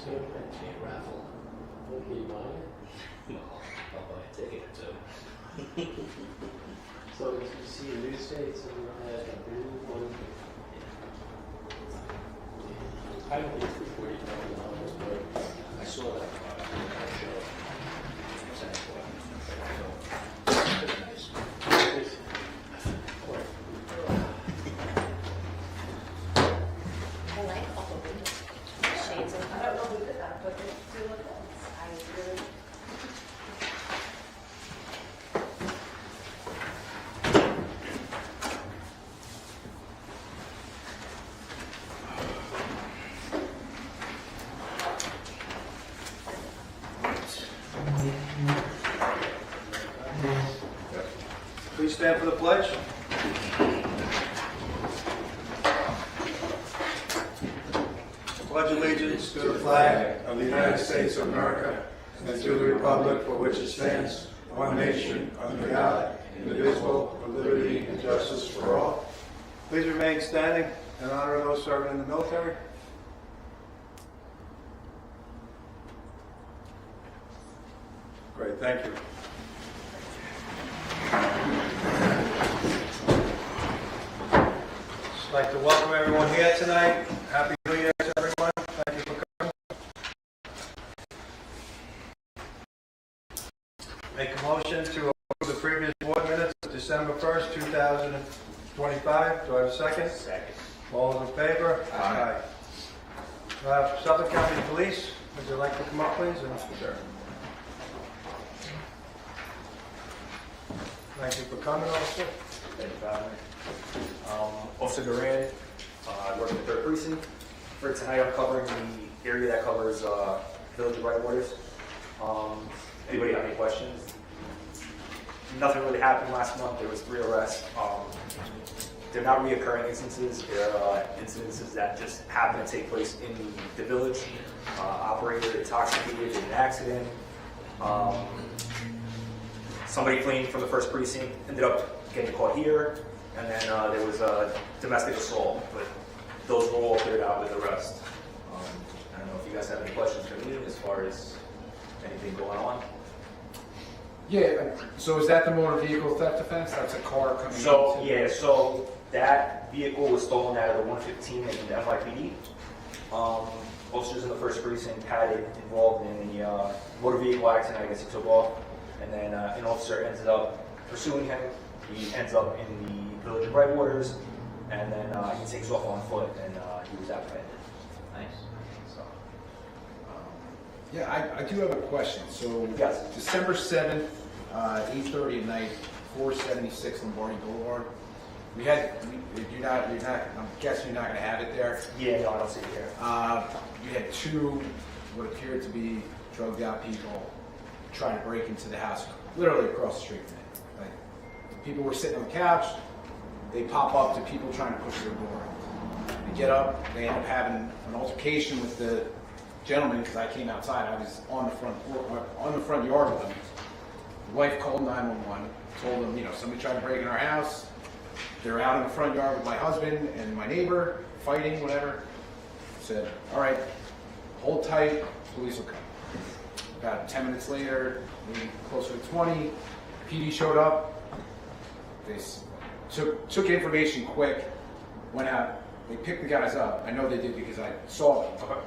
gonna print me a raffle. Okay, you buy it? No, I'll buy a ticket or two. So you see a new state, so we're gonna have a new one. I don't think it's $40,000, but I saw that on that show. Nice. it's I like all the window shades. I don't know who did that, but they do look nice. I really. Please stand for the pledge. Pledge allegiance to the flag of the United States of America and to the republic for which it stands, one nation, under God, indivisible, with liberty and justice for all. Please remain standing in honor of those serving in the military. Great, thank you. Just like to welcome everyone here tonight. Happy New Year to everyone. Thank you for coming. Make a motion to approve the previous board minutes of December 1st, 2025. Do I have a second? Second. All those in favor? Aye. Suffolk County Police, would you like to come up, please? Sure. Thank you for coming, officer. Thank you for having me. Officer Duran, I work in the 3rd Precinct. For tonight, I'm covering the area that covers Village of Brightwaters. Anybody have any questions? Nothing really happened last month. There was 3 arrests. They're not reoccurring instances. They're incidences that just happen to take place in the village. Operator intoxicated in an accident. Somebody fleeing from the 1st Precinct ended up getting caught here, and then there was a domestic assault, but those were all cleared out with arrest. I don't know if you guys have any questions for me as far as anything going on. Yeah, so is that the motor vehicle theft offense? That's a car coming So, into... yeah, so that vehicle was stolen out of the 115 in the NYPD. Officers in the 1st Precinct had it involved in the motor vehicle accident. I guess he took off. And then an officer ended up pursuing him. He ends up in the Village of Brightwaters, and then he takes off on foot, and he was apprehended. Nice. So, Yeah, I do have a question. So, Yes. December 7th, 8:30 at night, 476 Lombardi Boulevard. You're not, I'm guessing you're not going to have it there. yeah, no, I don't see it here. You had 2 what appeared to be drugged out people trying to break into the house, literally across the street from it. Like, people were sitting on the couch, they pop up to people trying to push their door. They get up, they end up having an altercation with the gentleman because I came outside. I was on the front yard with him. The wife called 911, told them, somebody tried to break in our house. They're out in the front yard with my husband and my neighbor, fighting, whatever. Said, all right, hold tight, police will come. About 10 minutes later, maybe closer to 20, PD showed up. They took information quick, went out, they picked the guys up. I know they did because I saw them. Okay.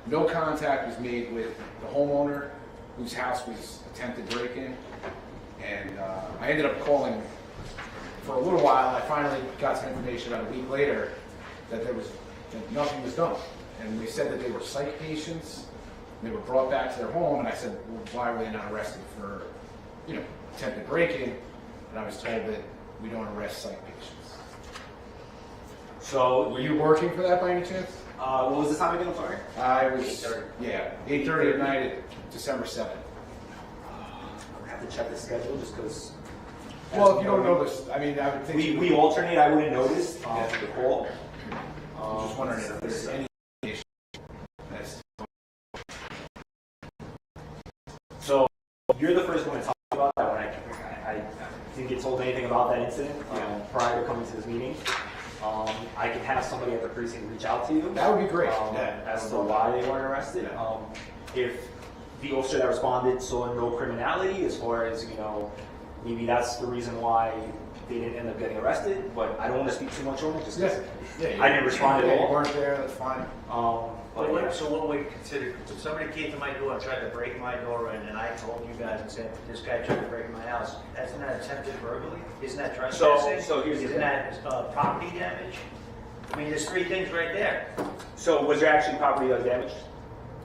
No contact was made with the homeowner whose house was attempted break-in. And I ended up calling for a little while. I finally got some information about a week later that that nothing was done. And they said that they were psych patients. They were brought back to their home, and I said, well, why were they not arrested for, attempted break-in? And I was told that we don't arrest psych patients. So, Were you working for that by any chance? what was the time again? I'm sorry. I was, 8:30. yeah, 8:30 at night at December 7th. I have to check the schedule just because. Well, if you don't know this, I mean, I would think... We alternate. I wouldn't notice the call. I'm just wondering if there's any issue. So you're the first one to talk about that when I didn't get told anything about that incident prior to coming to this meeting. I can have somebody at the precinct reach out to you. That would be great. As to why they weren't arrested. Yeah. If the officer that responded saw no criminality, as far as, maybe that's the reason why they didn't end up getting arrested, but I don't want to speak too much on it, just 'cause I didn't respond at You all. weren't there, that's fine. But yeah. So what would you consider, if somebody came to my door and tried to break my door in, and I told you guys and said, this guy tried to break my house, isn't that attempted burglary? Isn't that trespassing? So here's the Isn't thing. that property damage? I mean, there's three things right there. So was there actually property damaged?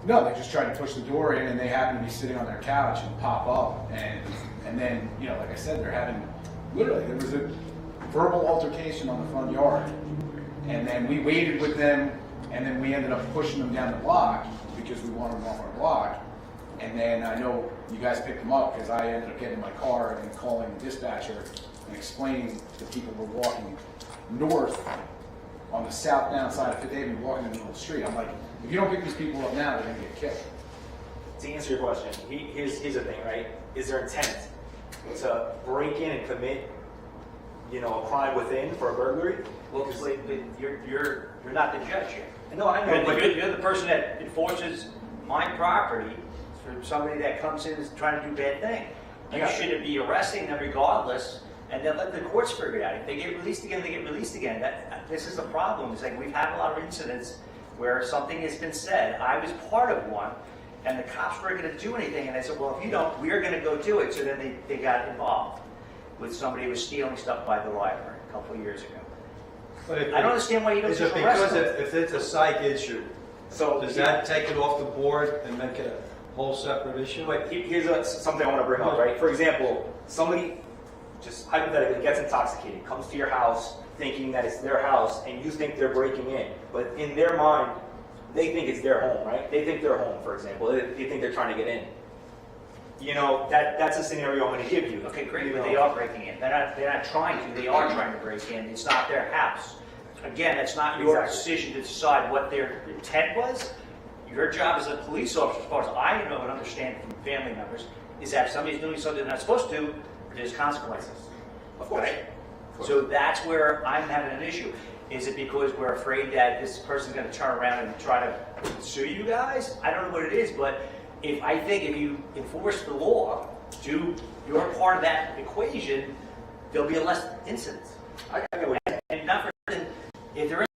No, they just tried to push the door in, and they happened to be sitting on their couch and pop up, and then, like I said, there was a verbal altercation on the front yard, and then we waited with them, and then we ended up pushing them down the block because we wanted them off our block, and then I know you guys picked them up because I ended up getting in my car and calling the dispatcher and explaining that people were walking north on the southbound side of Fifth Avenue, walking in the middle of the street. I'm like, if you don't pick these people up now, they're going to get killed. To answer your question, here's the thing, right? Is there intent to break in and commit, a crime within for a burglary? Well, because you're not the judge here. No, I know, but You're the person that enforces my property for somebody that comes in and is trying to do bad thing. You Yeah. should be arresting them regardless, and then let the courts figure it out. If they get released again, they get released again. This is the problem. It's like we've had a lot of incidents where something has been said. I was part of one, and the cops weren't going to do anything, and I said, well, if you don't, we're going to go do it. So then they got involved with somebody who was stealing stuff by the library a couple of years ago. But if I don't understand why you don't Is it just arrest because them. if it's a psych issue, so does that take it off the board and make it a whole separate issue? But here's something I want to bring up, right? For example, somebody just hypothetically gets intoxicated, comes to your house thinking that it's their house, and you think they're breaking in. But in their mind, they think it's their home, right? They think they're home, for example. They think they're trying to get in. That's a scenario I'm going to give you. Okay, great, but they are breaking in. They're not trying to. They are trying to break in. It's not their house. Again, it's not your Exactly. decision to decide what their intent was. Your job as a police officer, as far as I know and understand from family members, is that if somebody's doing something they're not supposed to, there's consequences. Of course. Right? So that's where I'm having an issue. Is it because we're afraid that this person's going to turn around and try to sue you guys? I don't know what it is, but I think if you enforce the law, do your part of that equation, there'll be less incidents. And not for nothing, if there is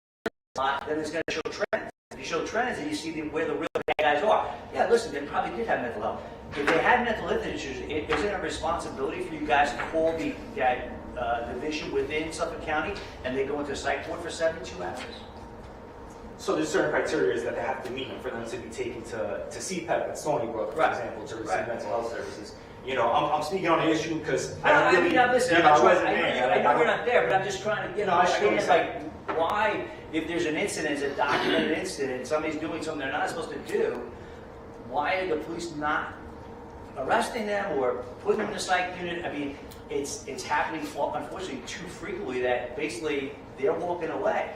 a lot, then it's going to show trends. If you show trends, then you see where the real bad guys are. Yeah, listen, they probably did have mental health. If they had mental health issues, isn't it a responsibility for you guys to call that division within Suffolk County and they go into a psych ward for 72 hours? So there's certain criteria that they have to meet for them to be taken to CPEP at Stony Brook, for Right. example, to receive Right. mental health services. I'm speaking on the issue because I really, mean, listen, I I wasn't there. know we're not there, but I'm just trying to I see what you're understand, like, why, if there's an incident, it's a documented incident, somebody's doing something they're not supposed to do, why are the police not arresting them or putting them in a psych unit? I mean, it's happening, unfortunately, too frequently that basically they're walking away,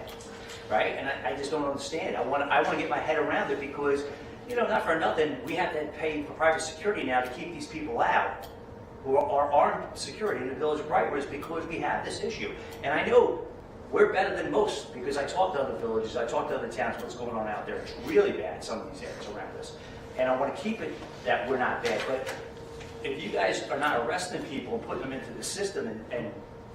right? And I just don't understand. I want to get my head around it because, not for nothing, we have to pay for private security now to keep these people out who are armed security in the Village of Brightwood because we have this issue. And I know we're better than most because I talk to other villages, I talk to other towns, what's going on out there. It's really bad in some of these areas around us. And I want to keep it that we're not bad. But if you guys are not arresting people and putting them into the system and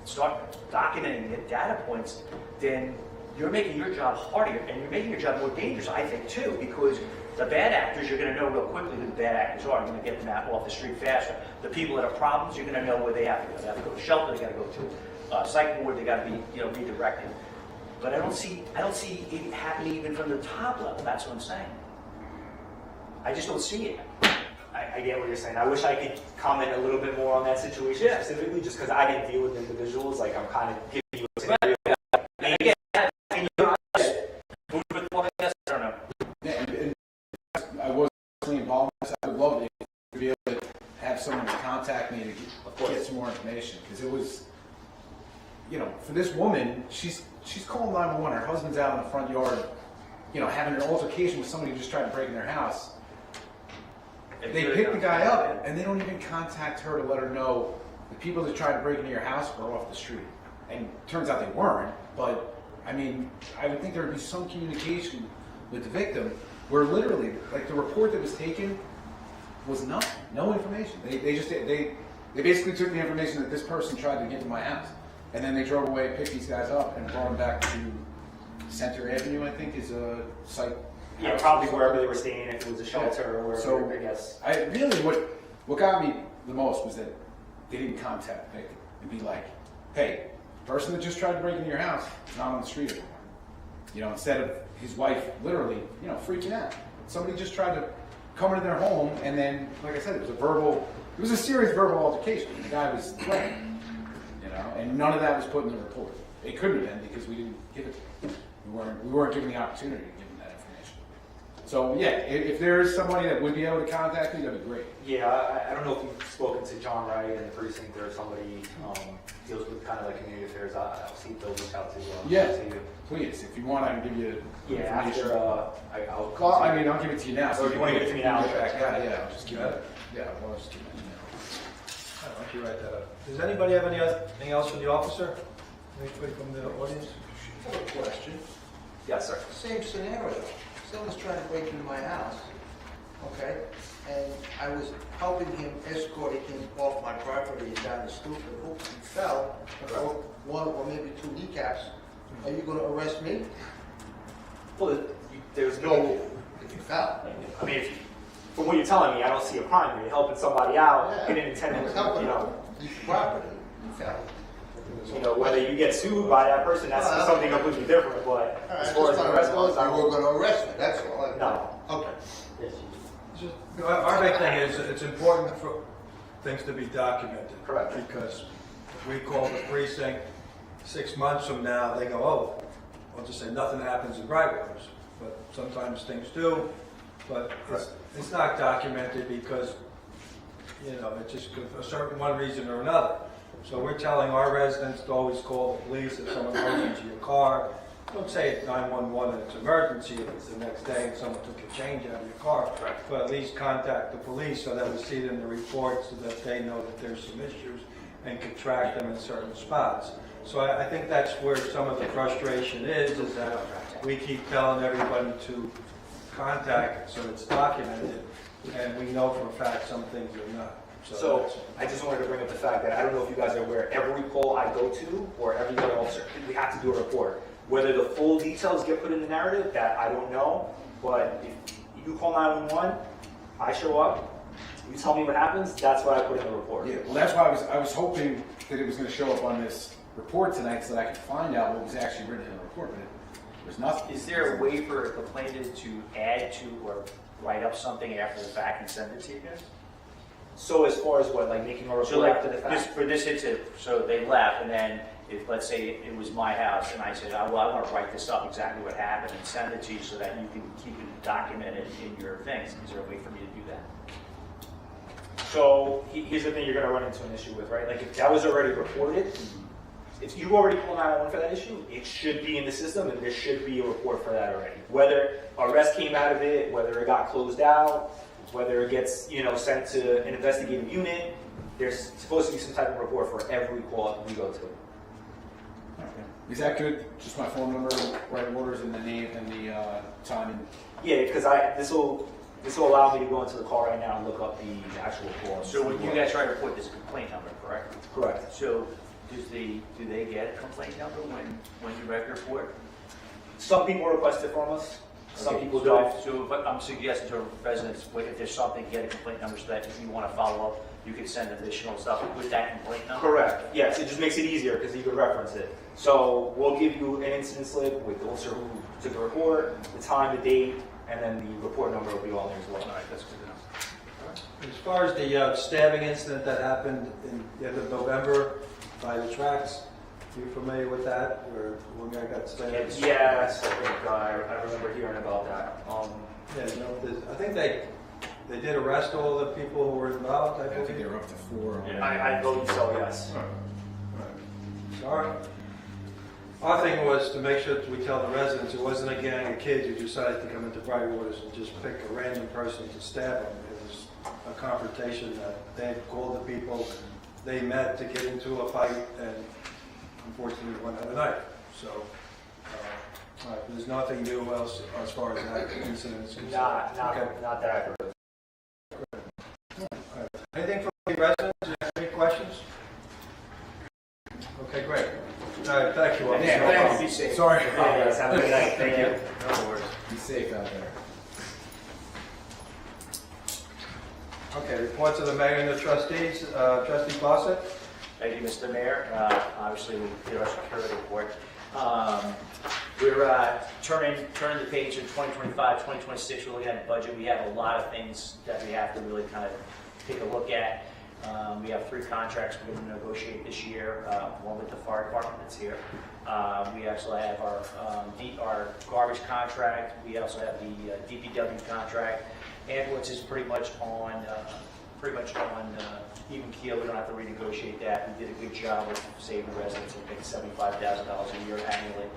start documenting the data points, then you're making your job harder and you're making your job more dangerous, I think, too, because the bad actors, you're going to know real quickly who the bad actors are. You're going to get them out off the street faster. The people that have problems, you're going to know where they have to go. They have to go to shelter, they got to go to psych ward, they got to be redirected. But I don't see it happening even from the top level. That's what I'm saying. I just don't see it. I get what you're saying. I wish I could comment a little bit more on that situation specifically, just because I didn't deal with individuals. Like, I'm kind of giving you a scenario. And again, I don't know. And I was involved in this. I would love to be able to have someone contact me to get some more information because it was, for this woman, she's calling 911. Her husband's out in the front yard, having an altercation with somebody who just tried to break in their house. They pick the guy up and they don't even contact her to let her know the people that tried to break into your house were off the street. And turns out they weren't, but I mean, I would think there would be some communication with the victim where literally, like the report that was taken was nothing, no information. They basically took the information that this person tried to get to my house, and then they drove away, picked these guys up, and brought them back to Center Avenue, I think, is a site. Yeah, probably wherever they were staying, if it was a shelter or wherever, So I guess. I really, what got me the most was that they didn't contact the victim and be like, hey, the person that just tried to break into your house is not on the street anymore. You know, instead of his wife literally, you know, freaking out. Somebody just tried to come into their home, and then, like I said, it was a serious verbal altercation. The guy was threatened, you know, and none of that was put in the report. It couldn't have been because we didn't give it to them. We weren't given the opportunity to give them that information. So yeah, if there is somebody that would be able to contact me, that'd be great. Yeah, I don't know if you've spoken to John Wright in the precinct or somebody deals with kind of like community affairs. I'll see if they'll reach out to Yeah, to you. please. If you want, I can give you Yeah, information. after I'll. Well, I mean, I'll give it to you now. Or if you want to give it to me now, Get back. sure. Yeah, I'll just give it. Yeah, well, I'll just give it. Why don't you write that up? Does anybody have anything else for the officer? Anybody from the audience? I have a question. Yes, sir. Same scenario. Someone's trying to break into my house, okay? And I was helping him, escorting him off my property and down the stoop, and oops, he fell, and broke one or maybe two kneecaps. Are you gonna arrest me Well, there's no. if you fell? I mean, from what you're telling me, I don't see a crime. You're helping somebody out, Yeah. getting intended, I was you helping know. him leave the property, he fell. You know, whether you get sued by that person, that's Well, something completely different. But All right, as I far as just the wanted rest to know goes, if you were gonna arrest me, that's all. no. Okay. Our big thing is, it's important for things to be documented. Correct. Because if we call the precinct 6 months from now, they go, oh, I'll just say nothing happens in Brightwaters. But sometimes things do, but it's not documented because, you know, it's just for a certain one reason or another. So we're telling our residents to always call the police if someone goes into your car. Don't say it's 911 and it's emergency, if it's the next day and someone took your change out of your car. But at least contact the police so that we see it in the report so that they know that there's some issues and can track them in certain spots. So I think that's where some of the frustration is that we keep telling everybody to contact so it's documented, and we know for a fact some things are not. So that's- I just wanted to bring up the fact that I don't know if you guys are aware, every call I go to or every other officer, we have to do a report. Whether the full details get put in the narrative, that I don't know, but if you call 911, I show up, you tell me what happens, that's what I put in the report. Yeah, well, that's why I was hoping that it was going to show up on this report tonight so that I could find out what was actually written in the report, but there's nothing. Is there a way for a complainant to add to or write up something after the fact and send it to you guys? So as far as what, like making a So report like, after the fact? for this incident, so they left, and then if, let's say it was my house, and I said, well, I want to write this up, exactly what happened, and send it to you so that you can keep it documented in your things. Is there a way for me to do that? So here's the thing you're going to run into an issue with, right? Like if that was already reported, if you already called 911 for that issue, it should be in the system and there should be a report for that already. Whether arrest came out of it, whether it got closed out, whether it gets, you know, sent to an investigative unit, there's supposed to be some type of report for every call we go to. Is that good? Just my phone number, right orders, and the name and the time. And Yeah, because this will allow me to go into the call right now and look up the actual call. So when you guys try to report this complaint number, correct? Correct. So do they get a complaint number when you write a report? Some people request it from us. Some Okay, people so don't. So if I'm suggesting to residents, if there's something, get a complaint number so that if you want to follow up, you can send additional stuff with that complaint number? Correct. Yes, it just makes it easier because you can reference it. So we'll give you an incident slip with the officer who took the report, the time, the date, and then the report number will be on there as well. All right, that's good enough. As far as the stabbing incident that happened in the end of November by the tracks, you familiar with that, where one guy got stabbed? Yes, I think I remember hearing about that. Yeah, you know, I think they did arrest all the people who were involved, I I think believe. they were up to 4. I believe so, yes. Sorry. Our thing was to make sure that we tell the residents it wasn't a gang of kids who decided to come into Brightwaters and just pick a random person to stab them. It was a confrontation that they had called the people, they met to get into a fight, and unfortunately one had a knife. So All right, there's nothing new else as far as that incident is concerned? Okay. Not that I've heard. Anything from the residents? Any questions? Okay, great. All right, thank you. Officer. Yeah, thanks. Be safe. Sorry. Yeah, guys, have a good night. Thank you. No worries. Be safe out there. Okay, reports of the mayor and the trustees. Trustee Fawcett? Thank you, Mr. Mayor. Obviously, we did our security report. We're turning the page in 2025, 2026. We're looking at budget. We have a lot of things that we have to really kind of take a look at. We have 3 contracts we're going to negotiate this year. One with the fire department that's here. We also have our garbage contract. We also have the DPW contract. Ambulance is pretty much on even keel. We don't have to renegotiate that. We did a good job of saving the residents, I think $75,000 a year annually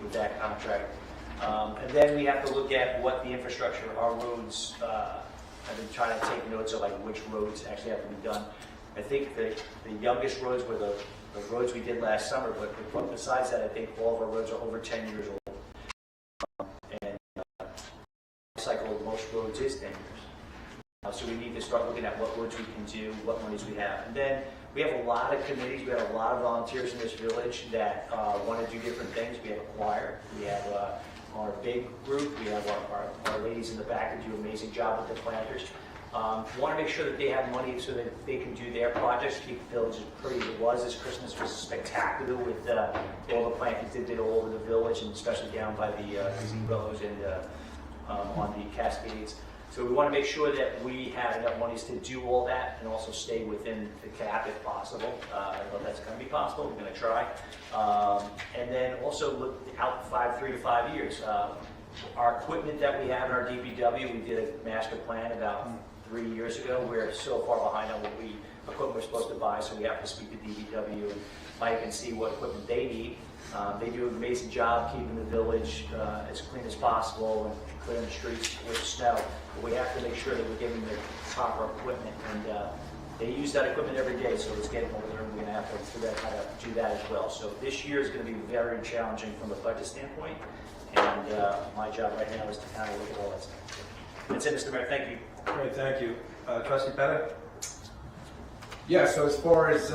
with that contract. And then we have to look at what the infrastructure, our roads, I've been trying to take notes of like which roads actually have to be done. I think the youngest roads were the roads we did last summer, but besides that, I think all of our roads are over 10 years old. And the cycle of most roads is 10 years. So we need to start looking at what roads we can do, what monies we have. And then we have a lot of committees, we have a lot of volunteers in this village that want to do different things. We have a choir, we have our big group, we have our ladies in the back that do an amazing job with the planters. Want to make sure that they have money so that they can do their projects, keep the village as pretty as it was. This Christmas was spectacular with all the plantings they did all over the village, and especially down by the gazebos and on the Cascades. So we want to make sure that we have enough monies to do all that and also stay within the cap if possible. I don't know if that's going to be possible. We're going to try. And then also look out 3 to 5 years. Our equipment that we have in our DPW, we did a master plan about 3 years ago. We're so far behind on what equipment we're supposed to buy, so we have to speak to DPW and Mike and see what equipment they need. They do an amazing job keeping the village as clean as possible and clearing the streets with snow. But we have to make sure that we're giving them the proper equipment, and they use that equipment every day, so it's getting older, and we're going to have to figure out how to do that as well. So this year is going to be very challenging from a budget standpoint, and my job right now is to kind of look at all that stuff. That's it, Mr. Mayor. Thank you. Great, thank you. Trustee Pettit? Yeah, so as far as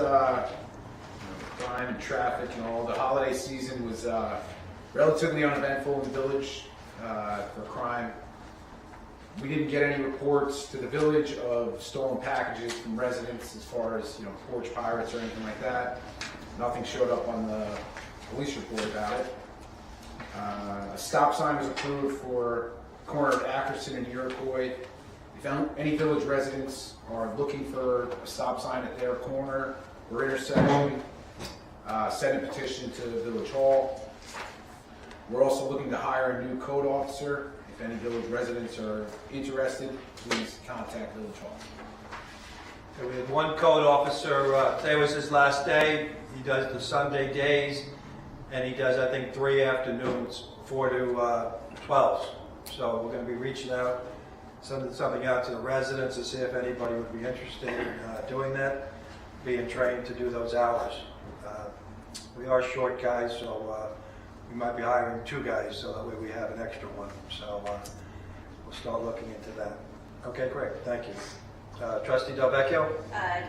crime and traffic and all, the holiday season was relatively uneventful in the village for crime. We didn't get any reports to the village of stolen packages from residents as far as, porch pirates or anything like that. Nothing showed up on the police report about it. A stop sign was approved for the corner of Ackerson and Iroquois. If any village residents are looking for a stop sign at their corner or intersection, send a petition to Village Hall. We're also looking to hire a new code officer. If any village residents are interested, please contact Village Hall. Okay, we had one code officer. Today was his last day. He does the Sunday days, and he does, I think, 3 afternoons, 4 to 12. So we're going to be reaching out, sending something out to the residents to see if anybody would be interested in doing that, being trained to do those hours. We are short guys, so we might be hiring 2 guys, so that way we have an extra one. So we'll start looking into that. Okay, great. Thank you. Trustee Del Vecchio?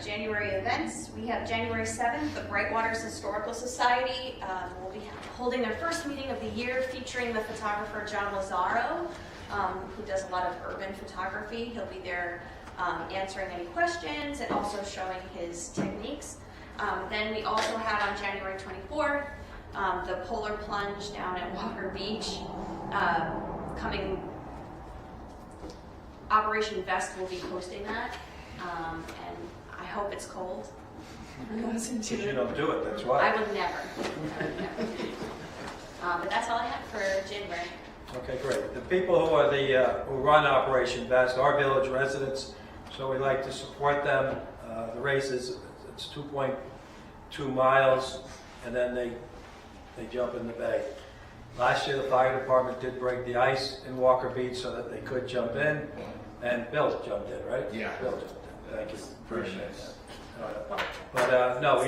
January events. We have January 7th, the Brightwaters Historical Society will be holding their first meeting of the year featuring the photographer John Lazaro, who does a lot of urban photography. He'll be there answering any questions and also showing his techniques. Then we also had on January 24th, the Polar Plunge down at Walker Beach. Operation Vest will be hosting that, and I hope it's cold. If you don't do it, that's why. I would never. But that's all I have for January. Okay, great. The people who are who run Operation Vest are village residents, so we like to support them. The race it's 2.2 miles, and then they jump in the bay. Last year, the fire department did break the ice in Walker Beach so that they could jump in, and Bill jumped in, right? Yeah. Bill jumped in. Thank you. Appreciate that. But no,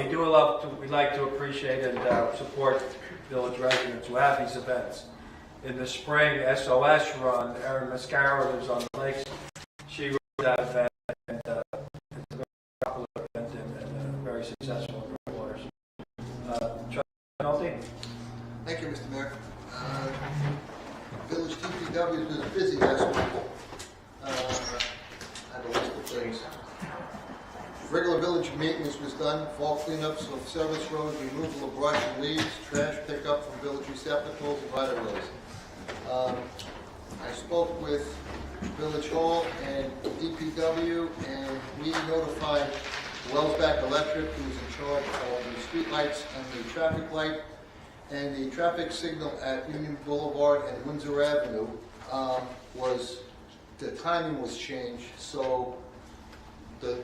we like to appreciate and support village residents who have these events. in the spring SOS run. Erin Mascara lives on the lakes. She runs that event, and it's a very popular event and very successful in Waters. Trustee Penalty? Thank you, Mr. Mayor. Village DPW has been busy last week. I have a list of things. Regular village maintenance was done, fall cleanups of service roads, removal of brush and leaves, trash pickup from village receptacles and right of ways. I spoke with Village Hall and DPW, and we notified Wellsback Electric, who's in charge of the street lights and the traffic light, and the traffic signal at Union Boulevard and Windsor Avenue the timing was changed, so the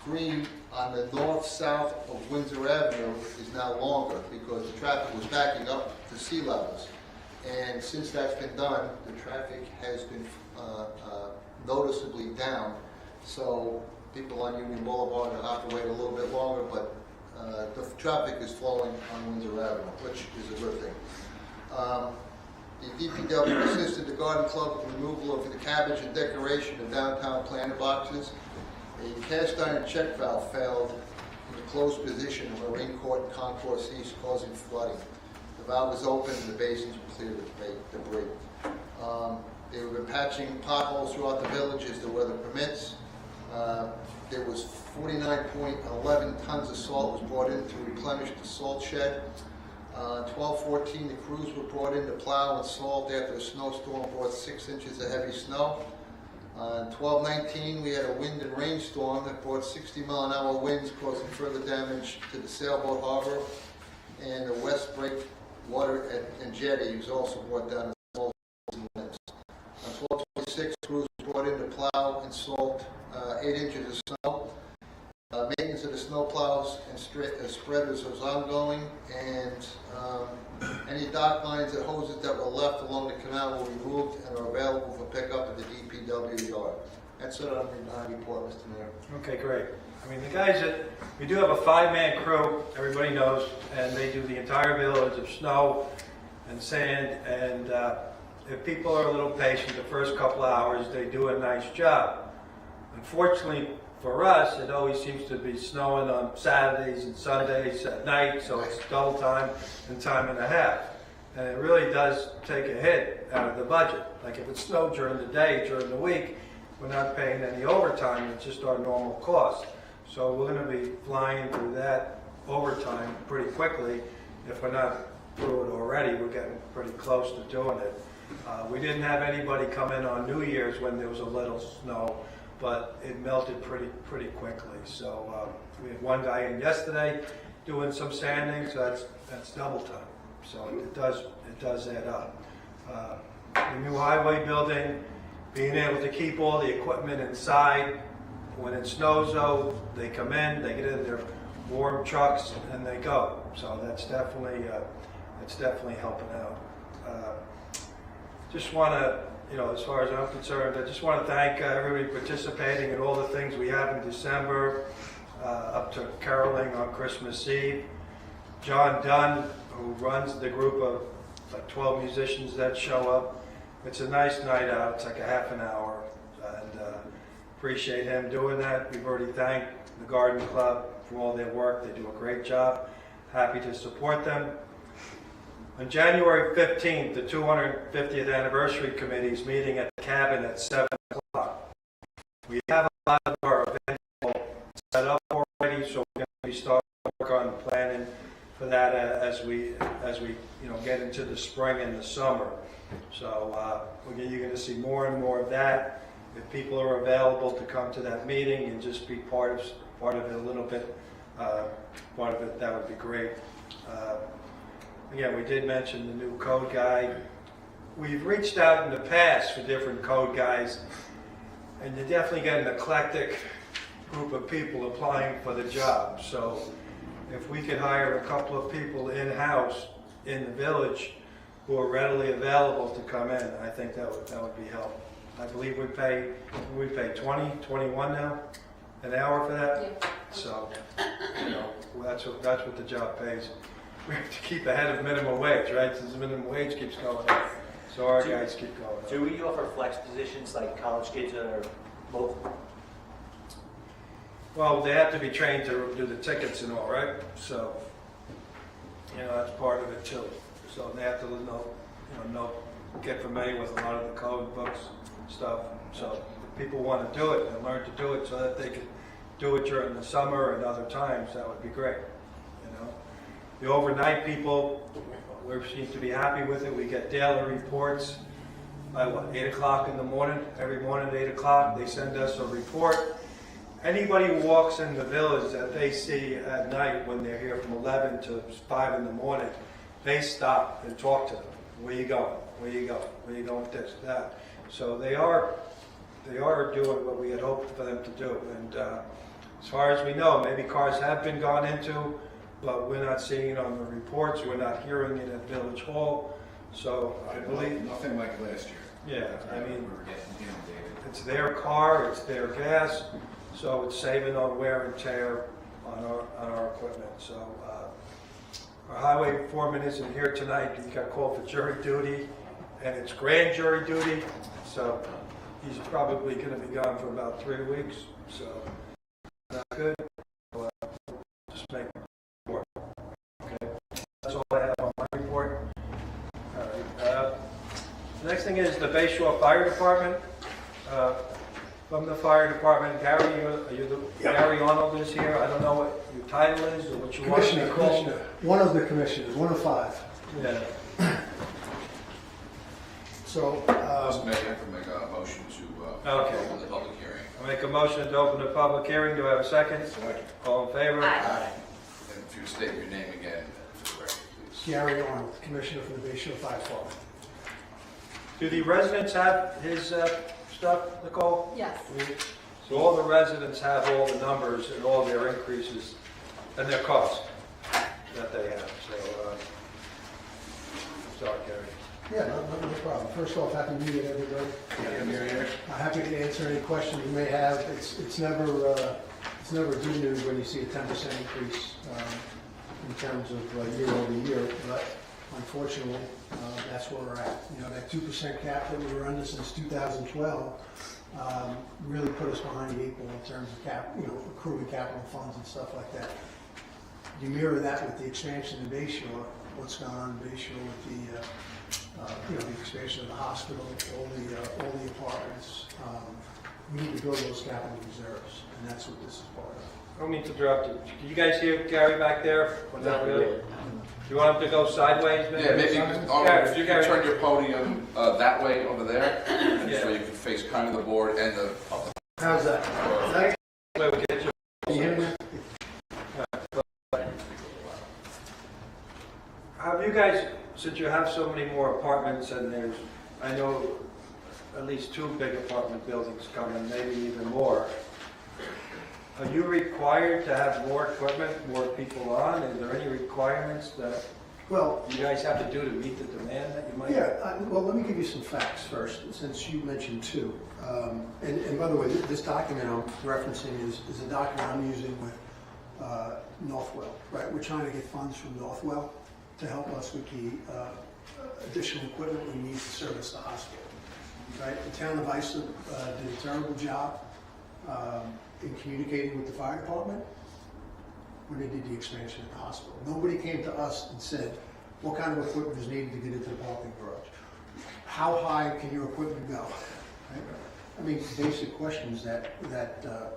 green on the north-south of Windsor Avenue is now longer because the traffic was backing up to sea levels. And since that's been done, the traffic has been noticeably down. So people on Union Boulevard will have to wait a little bit longer, but the traffic is flowing on Windsor Avenue, which is a good thing. The DPW assisted the Garden Club with the removal of the cabbage and decoration of downtown planter boxes. A cast iron check valve failed in the closed position of Marine Court and Concourse East, causing flooding. The valve was open and the basins were cleared of debris. They were patching potholes throughout the village as the weather permits. There was 49.11 tons of salt was brought in to replenish the salt shed. 12/14, the crews were brought in to plow and salt after a snowstorm brought 6 inches of heavy snow. On 12/19, we had a wind and rainstorm that brought 60-mile-an-hour winds, causing further damage to the sailboat harbor, and the West Breakwater and jetty was also brought down to small winds. On 12/26, crews were brought in to plow and salt 8 inches of snow. Maintenance of the snow plows and spreaders was ongoing, and any dock lines and hoses that were left along the canal were removed and are available for pickup at the DPW yard. That's it on my report, Mr. Mayor. Okay, great. I mean, the guys we do have a 5-man crew, everybody knows, and they do the entire village of snow and sand, and if people are a little patient the first couple hours, they do a nice job. Unfortunately, for us, it always seems to be snowing on Saturdays and Sundays at night, so it's double time and time and a half. And it really does take a hit out of the budget. Like if it snowed during the day, during the week, we're not paying any overtime, it's just our normal cost. So we're going to be flying through that overtime pretty quickly. If we're not through it already, we're getting pretty close to doing it. We didn't have anybody come in on New Year's when there was a little snow, but it melted pretty quickly. So we had one guy in yesterday doing some sanding, so that's double time. So it does add up. The new highway building, being able to keep all the equipment inside. When it snows though, they come in, they get in their warm trucks, and they go. So that's definitely helping out. Just want to, as far as I'm concerned, I just want to thank everybody participating in all the things we have in December, up to caroling on Christmas Eve. John Dunn, who runs the group of like 12 musicians that show up. It's a nice night out. It's like a half an hour, and appreciate him doing that. We've already thanked the Garden Club for all their work. They do a great job. Happy to support them. On January 15th, the 250th Anniversary Committee is meeting at the cabin at 7 o'clock. We have a lot of our events set up already, so we're going to be starting to work on planning for that as we get into the spring and the summer. So you're going to see more and more of that. If people are available to come to that meeting and just be part of it a little bit, part of it, that would be great. Again, we did mention the new code guy. We've reached out in the past for different code guys, and you definitely get an eclectic group of people applying for the job. So if we could hire a couple of people in-house in the village who are readily available to come in, I think that would be helpful. I believe we pay 20, 21 now an hour for that. Yeah. So that's what the job pays. We have to keep ahead of minimum wage, right? Since the minimum wage keeps going up. So our guys keep going. Do we offer flex positions like college kids that are local? Well, they have to be trained to do the tickets and all, right? So, that's part of it too. So they have to get familiar with a lot of the code books stuff. So if people want to do it and learn to do it so that they can do it during the summer and other times, that would be great. The overnight people, we seem to be happy with it. We get daily reports by 8 o'clock in the morning. Every morning at 8 o'clock, they send us a report. Anybody who walks in the village that they see at night when they're here from 11 to 5 in the morning, they stop and talk to them. Where you going? Where you going? Where you going with this, that? So they are doing what we had hoped for them to do. And as far as we know, maybe cars have been gone into, but we're not seeing it on the reports. We're not hearing it at Village Hall. So I believe Nothing like last year. Yeah, I mean, We were getting inundated. it's their car, it's their gas, so it's saving on wear and tear on our equipment. So our highway foreman isn't here tonight. He got called for jury duty, and it's grand jury duty. So he's probably going to be gone for about 3 weeks. So not good. So, just make it work. Okay, that's all I have on my report. All right. The next thing is the Bay Shore Fire Department. From the fire department, Gary, Gary Arnold is here. I don't know what your title is or what you want to be called. Commissioner, one of the commissioners, one of 5. Yeah. So, Mr. Mayor, I can make a motion to Okay. open the public hearing. I make a motion to open the public hearing. Do I have a second? All in favor? Aye. And if you state your name again for the record, please. Gary Arnold, Commissioner for the Bay Shore Fire Department. Do the residents have his stuff, Nicole? Yes. So all the residents have all the numbers and all their increases and their costs that they have. So, sorry, Gary. Yeah, no problem. First off, happy New Year, everybody. I'm happy to answer any questions you may have. It's never good news when you see a 10% increase in terms of year over year, but unfortunately, that's where we're at. That 2% cap that we were under since 2012 really put us behind the 8 ball in terms of accruing capital funds and stuff like that. You mirror that with the expansion of Bay Shore, what's gone on in Bay Shore with the expansion of the hospital, all the apartments. We need to build those capital reserves, and that's what this is part of. I don't mean to interrupt you. Can you guys hear Gary back there? Was that really? Do you want him to go sideways? Yeah, maybe if you can turn your podium that way over there, and so you can face kind of the board and the public. How's that? Wait, we get you. Can you hear me? Have you guys, since you have so many more apartments and I know at least 2 big apartment buildings coming, maybe even more, are you required to have more equipment, more people on? Is there any requirements that Well, you guys have to do to meet the demand that you might? yeah, well, let me give you some facts first, since you mentioned 2. And by the way, this document I'm referencing is a document I'm using with Northwell, right? We're trying to get funds from Northwell to help us with the additional equipment we need to service the hospital, right? The town of Islip did a terrible job in communicating with the fire department when they did the expansion of the hospital. Nobody came to us and said, what kind of equipment is needed to get into the parking garage? How high can your equipment go? Right? I mean, basic questions that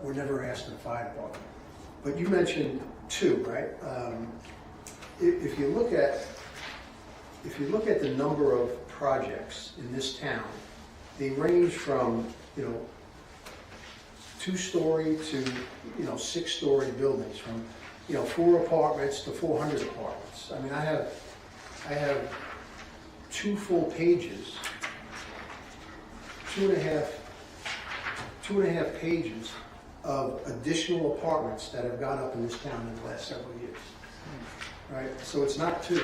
were never asked in the fire department. But you mentioned 2, right? If you look at the number of projects in this town, they range from 2-story to 6-story buildings, from 4 apartments to 400 apartments. I mean, I have 2 full pages, 2.5 pages of additional apartments that have gone up in this town in the last several years. Right, so it's not 2.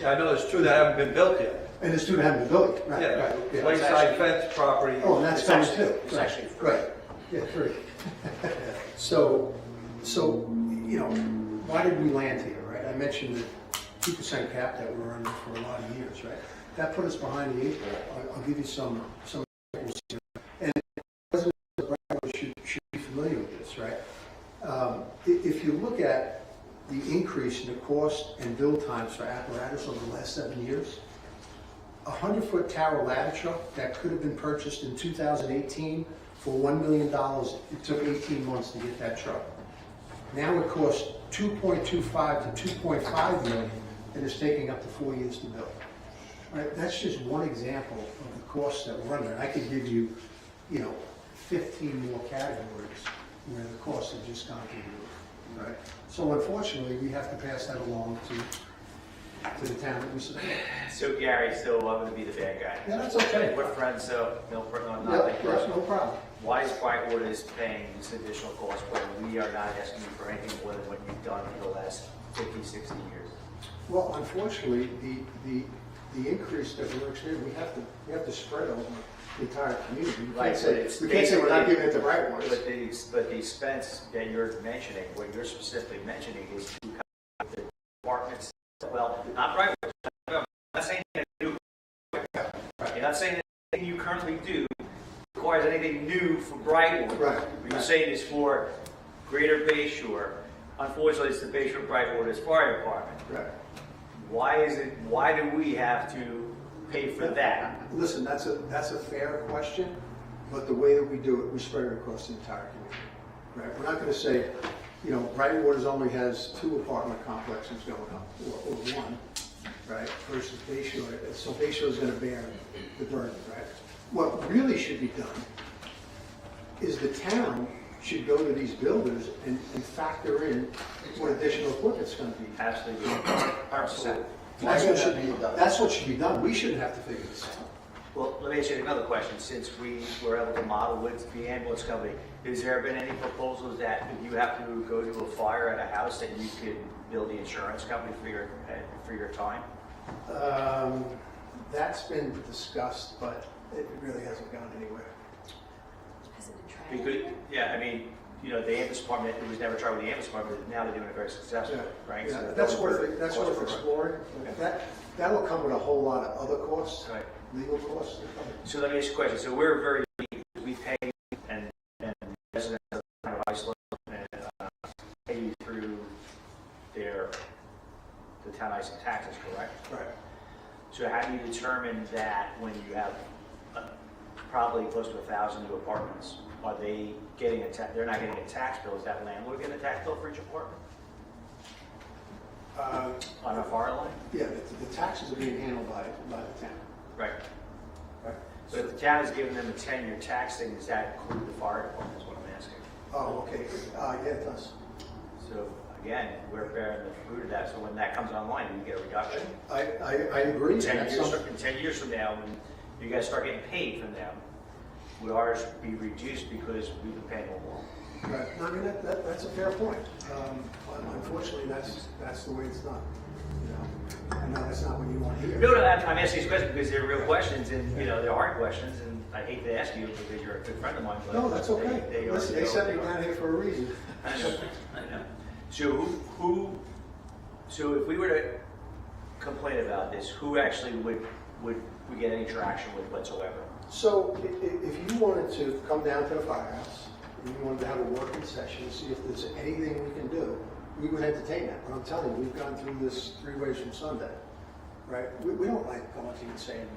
Yeah, I know there's 2 that haven't been built yet. And there's 2 that haven't been built yet. Right, Yeah, right. Yeah. Wayside fence property. Oh, and that's coming too. It's actually free. Right, yeah, 3. So, why did we land here, right? I mentioned the 2% cap that we were under for a lot of years, right? that put us behind the eight ball. I'll give you some examples here. And residents of Broward should be familiar with this, right? If you look at the increase in the cost and build times for apparatus over the last 7 years, a 100-foot tower ladder truck that could have been purchased in 2018 for $1 million, it took 18 months to get that truck. Now it costs $2.25 to $2.5 million, and it's taking up to 4 years to build. Right? That's just one example of the costs that we're under. I could give you, 15 more categories where the costs have just gone through the roof. Right? So unfortunately, we have to pass that along to the town that we support. So Gary, so I'm going to be the bad guy. Yeah, that's okay. We're friends, so no, Yeah, nothing yeah, personal. no problem. Why is Brightwater is paying this additional cost when we are not asking you for anything more than what you've done in the last 50, 60 years? Well, unfortunately, the increase that we're experiencing, we have to spread over the entire community. Right, but it's We can't say we're not basically- giving it to right ones. But the expense that you're mentioning, what you're specifically mentioning is to come with the departments, well, not Brightwater. I'm not saying that you, you're not saying that anything you currently do requires anything new for Brightwater. Right. What you're saying is for Greater Bayshore. Unfortunately, it's the Bayshore Brightwater's fire department. Right. Why do we have to pay for that? Listen, that's a fair question, but the way that we do it, we spread it across the entire community. Right? We're not going to say, Brightwater's only has 2 apartment complexes going up, or 1, right, versus Bayshore. So Bayshore is going to bear the burden, right? What really should be done is the town should go to these builders and factor in what additional equipment's going to be. Absolutely. 100%. That's what should be done. We shouldn't have to figure this out. Well, let me ask you another question. Since we were able to model with the ambulance company, has there been any proposals that if you have to go to a fire at a house that you could build the insurance company for your time? That's been discussed, but it really hasn't gone anywhere. Has it been tried? Because, yeah, I mean, the ambulance department, it was never tried with the ambulance department, but now they're doing it very successfully, right? Yeah, So that's worth exploring. Okay. That'll come with a whole lot of other costs, Right. legal costs. So let me ask you a question. So we're very unique. We pay and residents of the town of Iceland and pay you through the town of Iceland taxes, correct? Right. So how do you determine that when you have probably close to 1,000 new apartments? Are they getting they're not getting a tax bill? Is that landlord getting a tax bill for each apartment? On a fire line? Yeah, the taxes are being handled by the town. Right. Right. So if the town is giving them a 10-year tax thing, does that include the fire department is what I'm asking? Oh, okay. Yeah, it does. So again, we're bearing the fruit of that. So when that comes online, you get a reduction. I agree. 10 years from now, when you guys start getting paid from them, would ours be reduced because we've been paying more? Right. I mean, that's a fair point. Unfortunately, that's the way it's done. I know that's not what you want to hear. No, I'm asking these questions because they're real questions and, they're hard questions, and I hate to ask you because you're a good friend of mine. But No, that's okay. They Listen, they sent me down here for a reason. I know. So so if we were to complain about this, who actually would we get any traction with whatsoever? So if you wanted to come down to the firehouse and you wanted to have a working session, see if there's anything we can do, we would entertain that. But I'm telling you, we've gone through this 3 ways from Sunday, right? We don't like going to you and saying,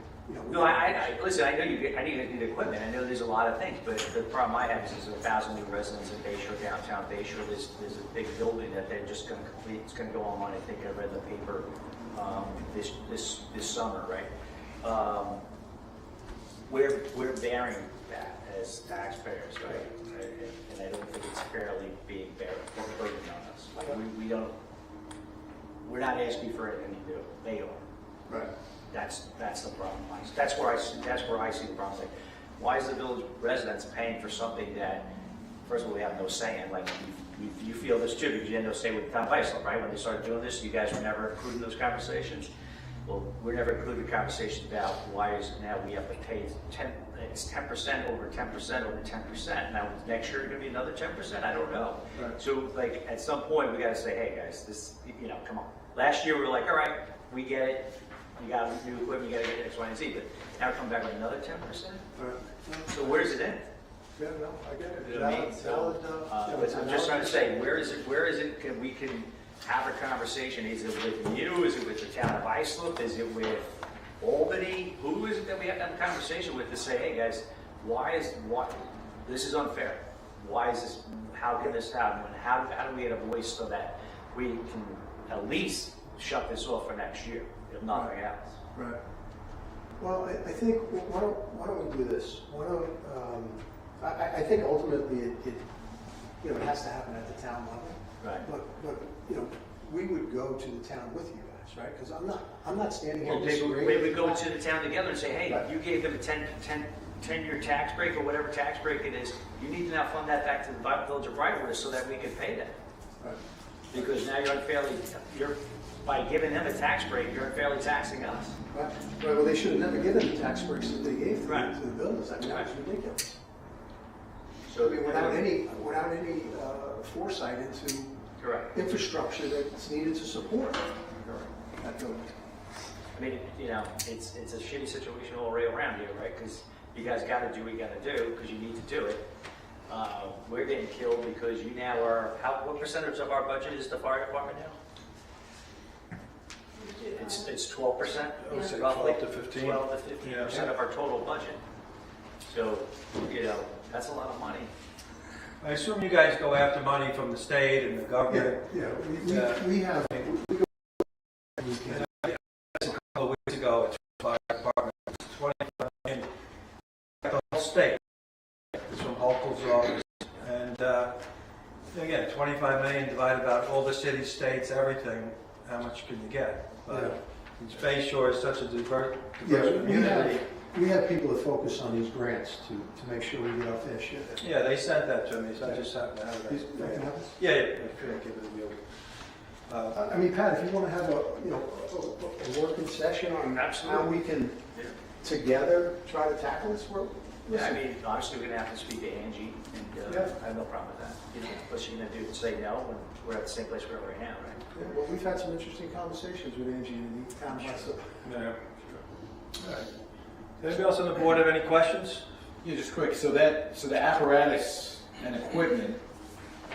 No, I listen. I know I need equipment. I know there's a lot of things, but the problem I have is there's 1,000 new residents in Bayshore, downtown Bayshore. There's a big building that they're just going to complete. It's going to go online. I think I read the paper this summer, right? We're bearing that as taxpayers, right? And I don't think it's fairly being burdened on us. Like we're not asking for anything to do. They are. right. That's the problem. That's where I see the problem. Like, why is the village residents paying for something that, first of all, we have no say in? Like, you feel this too because you had no say with the town of Iceland, right? When they started doing this, you guys were never included in those conversations. Well, we're never included in conversations about why is now we have to pay 10%, it's 10% over 10% over 10%. Now next year it's going to be another 10%. I don't know. Right. So like at some point we got to say, hey guys, this, come on. Last year we were like, all right, we get it. you got new equipment, you gotta get X, Y, and Z, but now come back with another 10%? Right. So where's it in? Yeah, no, I get it. You know what I mean? Valid, But I'm just trying to say, where is it, we can have a conversation, is it with you, is it with the town of Islip, is it with Albany? Who is it that we have to have a conversation with to say, hey guys, this is unfair. Why is this, how can this happen? And how do we get a voice so that we can at least shut this off for next year, if nothing else? Right. Well, I think, why don't we do this? Why don't, I think ultimately it it has to happen at the town level. Right. But, we would go to the town with you guys, right? Because I'm not standing here Well, maybe disagreeing. we would go to the town together and say, hey, Right. you gave them a 10-year tax break or whatever tax break it is, you need to now fund that back to the village of Brightwater so that we can pay them. Right. Because now by giving them a tax break, you're unfairly taxing us. Right. Well, they should have never given the tax breaks that they gave to Right. the builders. I mean, that was ridiculous. So I mean, without any foresight into correct. infrastructure that's needed to support that building. I mean, it's a shitty situation all the way around here, right? Because you guys got to do what you got to do because you need to do it. We're getting killed because you now are, what percentage of our budget is the fire department now? It's 12%, I would say roughly. 12 to 15. 12 to 15% of our total budget. So, that's a lot of money. I assume you guys go after money from the state and the government. Yeah, we have, we go, A couple of weeks ago, it's fire department, 25 million, the whole state, it's from Hochul's office, and again, 25 million divided about all the cities, states, everything, how much can you get? But Bay Shore is such a diverse community. we have people that focus on these grants to make sure we get our fair share. Yeah, they sent that to me, so I just happened to have These- that. that can happen? Yeah, I couldn't give it to you. I mean, Pat, if you want to have a working session on how Absolutely. we can Yeah. together try to tackle this, Yeah, I mean, obviously, we're gonna have to speak to Angie, and Yeah. I have no problem with that. What's she gonna do, say no, when we're at the same place we're at right now, right? yeah, well, we've had some interesting conversations with Angie and the town myself. Yeah. All right. Anybody else on the board have any questions? Yeah, just quick, so the apparatus and equipment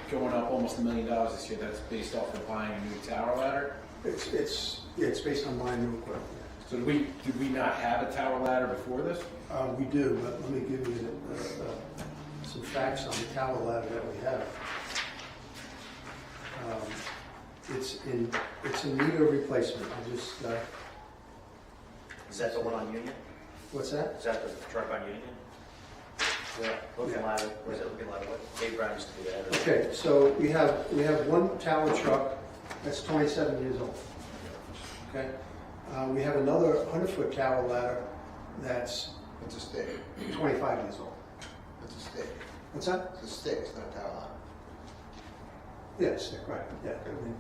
going up almost $1 million this year, that's based off of buying a new tower ladder? It's based on buying new equipment. So did we not have a tower ladder before this? We do, but let me give you some facts on the tower ladder that we have. It's in need of replacement. Is that the one on Union? What's that? Is that the truck on Union? Yeah. Looking ladder, was it looking ladder, what, Dave Brown used to do that. Okay, so we have one tower truck that's 27 years old. Okay? We have another 100-foot tower ladder that's It's a stick. 25 years old. It's a stick. What's that? It's a stick, it's not a tower ladder. Yes, right, yeah. I mean,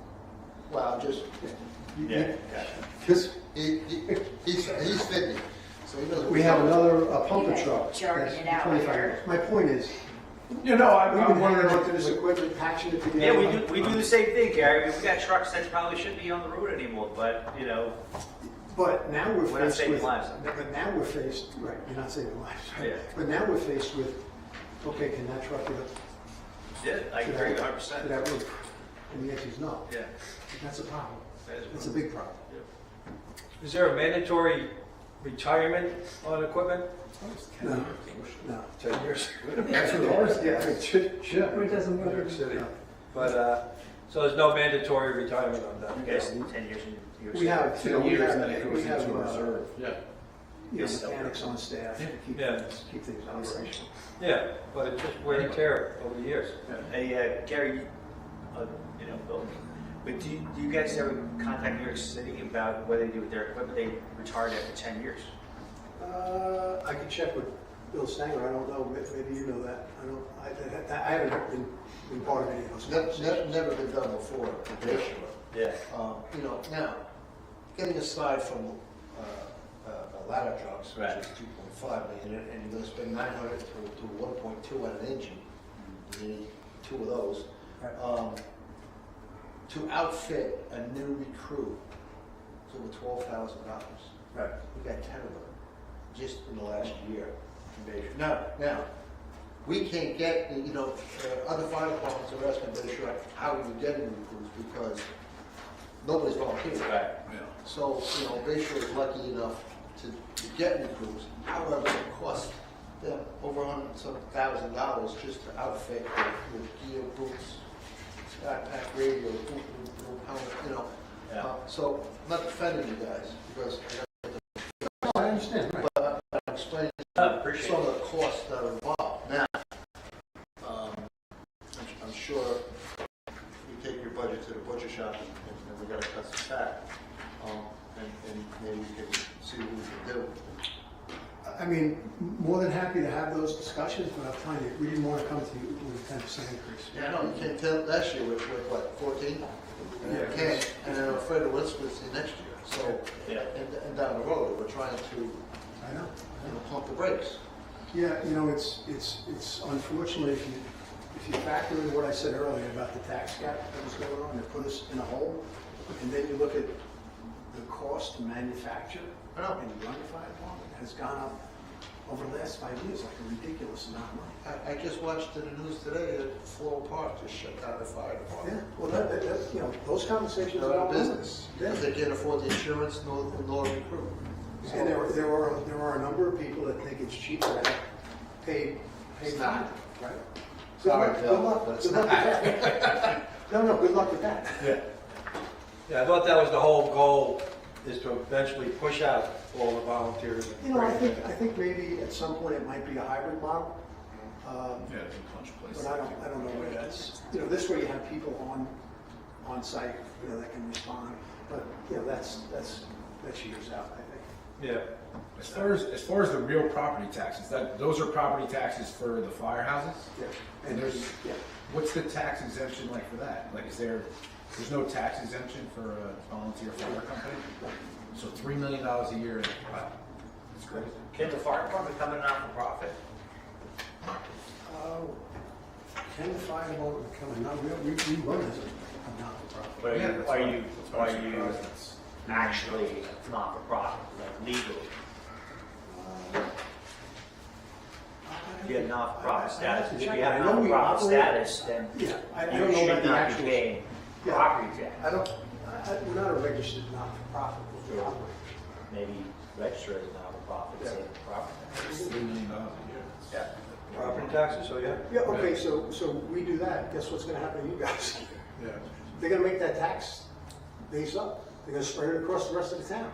Well, I'm just, Yeah, gotcha. This, he's 50, so he doesn't. we have another pumper truck Jarring that's it out 25 here. years. My point is, I'm we've been hanging on to this equipment, patching it together. Yeah, we do the same thing, Gary. I mean, we got trucks that probably shouldn't be on the road anymore, but, But now we're We're not faced saving with, lives. but now we're faced, right, you're not saving lives, right? Yeah. But now we're faced with, okay, can that truck get up yeah, I to agree that, 100%. to that roof? And the answer is no. Yeah. That's a problem. that is It's a big problem. Is there a mandatory retirement on equipment? No, no. 10 years. That's what ours, yeah, it should. It doesn't New York City. But, so there's no mandatory retirement on that? You guys, 10 years in New York We have, 10 years and then it we goes have, into reserve. Yeah. mechanics on staff to keep Yeah. keep things operational. Yeah, but it's just wear and tear over the years. Hey, Gary, Bill, but do you guys ever contact New York City about what they do with their equipment? They retired after 10 years. I could check with Bill Stanger, I don't know, maybe you know that. I haven't been part of any of those conversations. Never been done before, for sure. Yeah. Now, getting aside from ladder trucks, which Right. is 2.5 million, and you're gonna spend 900 to 1.2 on an engine, you need 2 of those. Right. To outfit a new recruit It's over $12,000. Right. We got 10 of them just in the last year. Now, we can't get, other fire departments are asking Bay Shore, how are you getting the crews? Because nobody's volunteering. Right. So, Bay Shore is lucky enough to get new crews. However, it costs them over $100,000 just to outfit with gear, boots, backpack, radio, helmet, Yeah. So, I'm not defending you guys, because I understand, right? I'm explaining Appreciate some of the costs that are involved. Now, I'm sure you take your budget to the butcher shop and we gotta cut some fat. And maybe we can see what we can do. I mean, more than happy to have those discussions, but I'm telling you, we didn't want to come to you with a 10% increase. Yeah, no, you can't tell last year with what, 14? And you can't, and then I'm afraid of what's the next year. So, Yeah. and down the road, we're trying to, I know. pump the brakes. Yeah, it's unfortunately, if you factor in what I said earlier about the tax gap that was going on, it put us in a hole, and then you look at the cost to manufacture I know. and run the fire department has gone up over the last 5 years, like a ridiculous amount of money. I just watched in the news today that Floral Park just shut down the fire department. Yeah, well, those conversations They're are out all of business, Yeah. because they can't afford the insurance nor recruit. And there are a number of people that think it's cheaper to have paid It's time, not. right? Sorry, Good Bill, luck, but it's good luck with that. No, good luck with that. Yeah, I thought that was the whole goal, is to eventually push out all the volunteers. I think maybe at some point it might be a hybrid model. there's a bunch of places. But I don't know where that's, this way you have people on site, that can respond. But, that's years out, I think. Yeah. As far as the real property taxes, those are property taxes for the firehouses? Yeah. And there's, Yeah. what's the tax exemption like for that? Like, there's no tax exemption for a volunteer fire company? So $3 million a year, wow, that's crazy. Can the fire department come in not-for-profit? Can the fire department come in? No, we run as a not-for-profit. But Yeah, that's are why- you that's why I'm surprised that's- actually not-for-profit, like legally? If you have not-for-profit status, if you have I know we not-for-profit operate- status, then Yeah, I you don't know about should the not be actual. paying Yeah. property tax. We're not a registered not-for-profit, but we operate. Maybe register as a not-for-profit, Yeah. save the property tax. $3 million a year. Yeah. Property taxes, so yeah. Yeah, okay, so we do that, guess what's gonna happen to you guys? Yeah. They're gonna make that tax base up, they're gonna spread it across the rest of the town.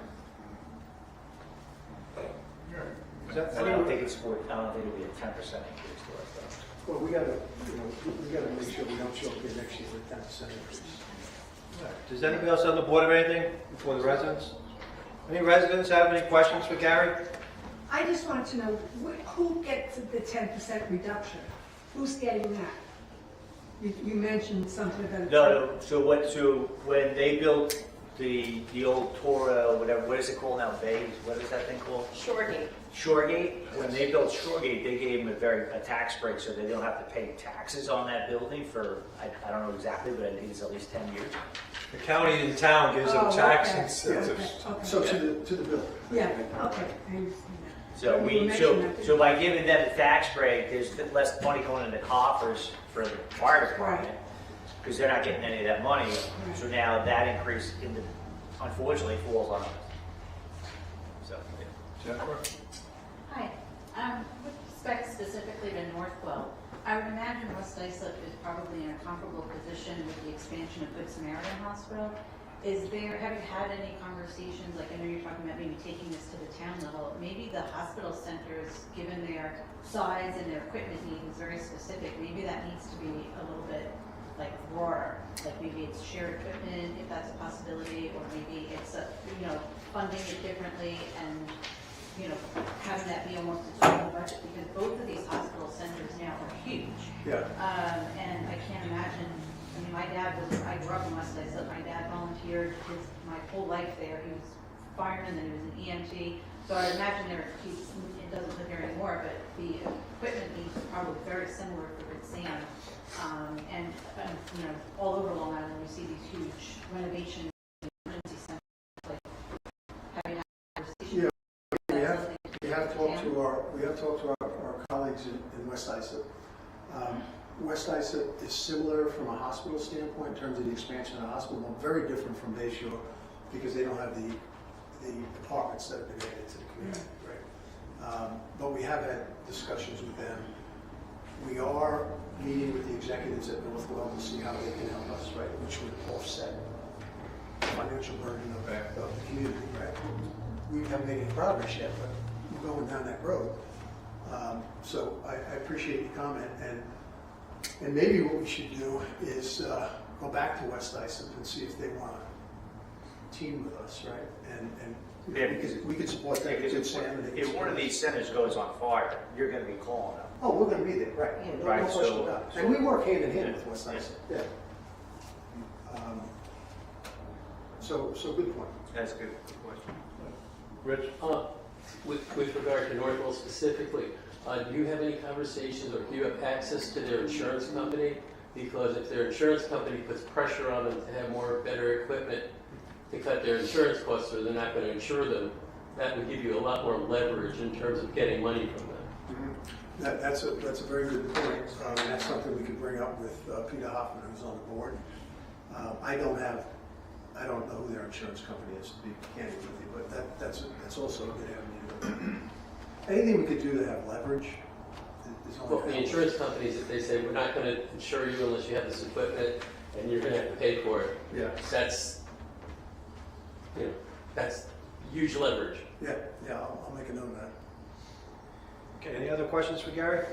I don't think it'll be a 10% increase to us though. Well, we gotta make sure we don't show up here next year with 10% increase. Does anybody else on the board have anything before the residents? Any residents have any questions for Gary? I just wanted to know, who gets the 10% reduction? Who's getting that? You mentioned something about. No, so when they built the old Toro, whatever, what is it called now, Bay, what is that thing called? Shoregate. Shoregate, when they built Shoregate, they gave them a tax break so they don't have to pay taxes on that building for, I don't know exactly, but I think it's at least 10 years. The county and town gives them Oh, tax okay, incentives. okay. So to the bill. Yeah, okay, I understand that. So You mentioned that. so by giving them the tax break, there's less money going into coffers for the fire department, because they're not getting any of that money. So now that increase unfortunately falls on us. So, Jennifer? Hi. With respect specifically to Northwell, I would imagine West Islip is probably in a comparable position with the expansion of Good Samaritan Hospital. Have you had any conversations, like I know you're talking about maybe taking this to the town level, maybe the hospital centers, given their size and their equipment needs very specific, maybe that needs to be a little bit like broader, like maybe it's shared equipment, if that's a possibility, or maybe it's funding it differently and having that be almost its own budget, because both of these hospital centers now are huge. Yeah. And I can't imagine, I grew up in West Islip, my dad volunteered my whole life there, he was a fireman, then he was an EMT, so I imagine it doesn't live there anymore, but the equipment needs are probably very similar for Good Sam. And all over Long Island, you see these huge renovations, emergency centers, like talk to our colleagues in West Islip. West Islip is similar from a hospital standpoint in terms of the expansion of the hospital, but very different from Bay Shore because they don't have the departments that have been added to the community, right? But we have had discussions with them. We are meeting with the executives at Northwell to see how they can help us, right, which would offset the financial burden of the community, right? We haven't made any progress yet, but we're going down that road. So I appreciate the comment, and maybe what we should do is go back to West Islip and see if they want to team with us, right? And we could support that. If one of these centers goes on fire, you're gonna be calling them. Oh, we're going to be there, right? No Right, question so- about it. And we work hand in hand with West Yeah. Islip. Yeah. So good point. That's a good question. Rich? With regard to Northwell specifically, do you have any conversations or do you have access to their insurance company? Because if their insurance company puts pressure on them to have better equipment to cut their insurance costs or they're not going to insure them, that would give you a lot more leverage in terms of getting money from them. Mm-hmm. That's a very good point. And that's something we could bring up with Peter Hoffman, who's on the board. I don't know who their insurance company is, to be candid with you, but that's also a good avenue. Anything we could do to have leverage is Well, for the insurance companies, if they say, we're not going to insure you unless you have this equipment and you're going to have to pay for it, Yeah. that's huge leverage. Yeah, I'll make a note of that. Okay, any other questions for Gary?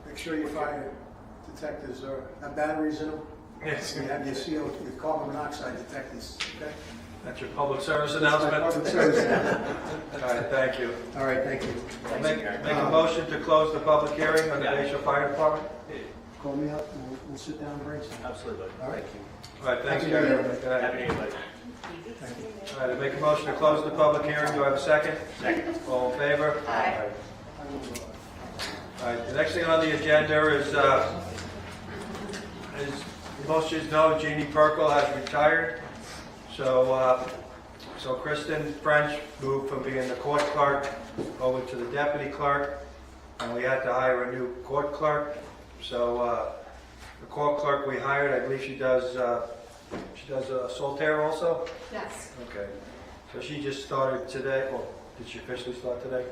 Make sure your fire detectors have batteries in them. Yes. You have your carbon monoxide detectors, okay? That's your public service That's my announcement. public service announcement. All right, thank you. All right, thank you. Make a motion to close the public hearing on the Bayshore Fire Department. Call me up and we'll sit down and brainstorm. Absolutely. All right. All right, thanks, Happy New Gary. Year, everybody. Good night. Happy New Year, buddy. Thank you. All right, I make a motion to close the public hearing. Do I have a second? Second. All in favor? Aye. All right, the next thing on the agenda is most of you know, Jeannie Perkle has retired. So Kristen French moved from being the court clerk over to the deputy clerk, and we had to hire a new court clerk. So the court clerk we hired, I believe she does Solitaire also? Yes. Okay. So she just started today. Well, did she officially start today?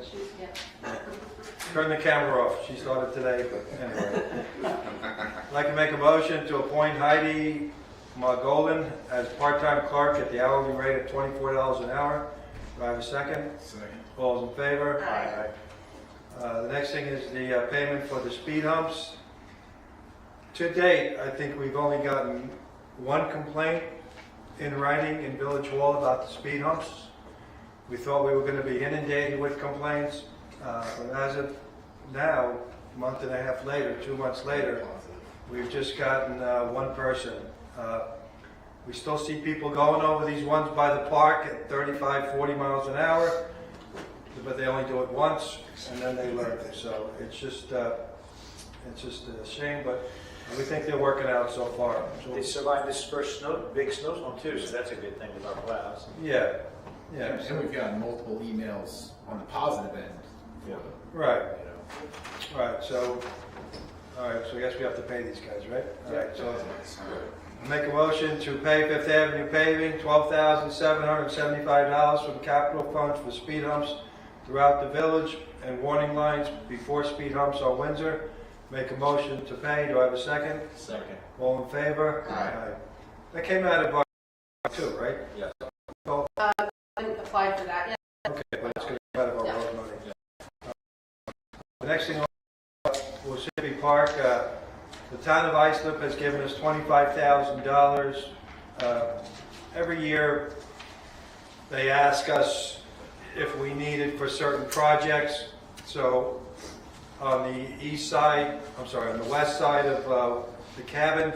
Turn the camera off. She started today, but anyway. I'd like to make a motion to appoint Heidi Margolin as part-time clerk at the hourly rate of $24 an hour. Do I have a second? Second. All those in favor? Aye. The next thing is the payment for the speed humps. To date, I think we've only gotten one complaint in writing in Village Hall about the speed humps. We thought we were going to be inundated with complaints, but as of now, a month and a half later, 2 months later, we've just gotten one person. We still see people going over these ones by the park at 35, 40 miles an hour, but they only do it once and then they learn. So it's just a shame, but we think they're working out so far. So, They survived this first big snowstorm too, so that's a good thing with our plows. yeah. And we've gotten multiple emails on the positive end. Yeah. Right. You know. Right. So I guess we have to pay these guys, right? All right. So make a motion to pay Fifth Avenue paving $12,775 from capital funds for speed humps throughout the village and warning lines before speed humps on Windsor. Make a motion to pay. Do I have a second? Second. All in favor? Aye. That came out of our too, right? Yeah. I didn't apply for that yet. Okay, but it's going to come out of our road money. The next thing was City Park. The town of Islip has given us $25,000. Every year they ask us if we need it for certain projects. So on the east side, on the west side of the cabin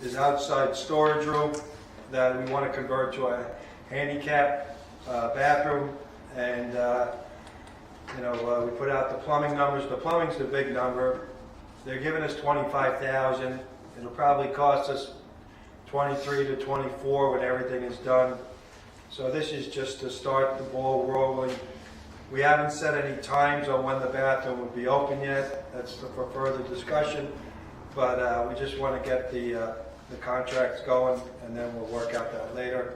is outside storage room that we want to convert to a handicap bathroom, and we put out the plumbing numbers. The plumbing's the big number. They're giving us $25,000. It'll probably cost us $23 to $24 when everything is done. So this is just to start the ball rolling. We haven't set any times on when the bathroom will be open yet. That's for further discussion. But we just want to get the contracts going, and then we'll work out that later.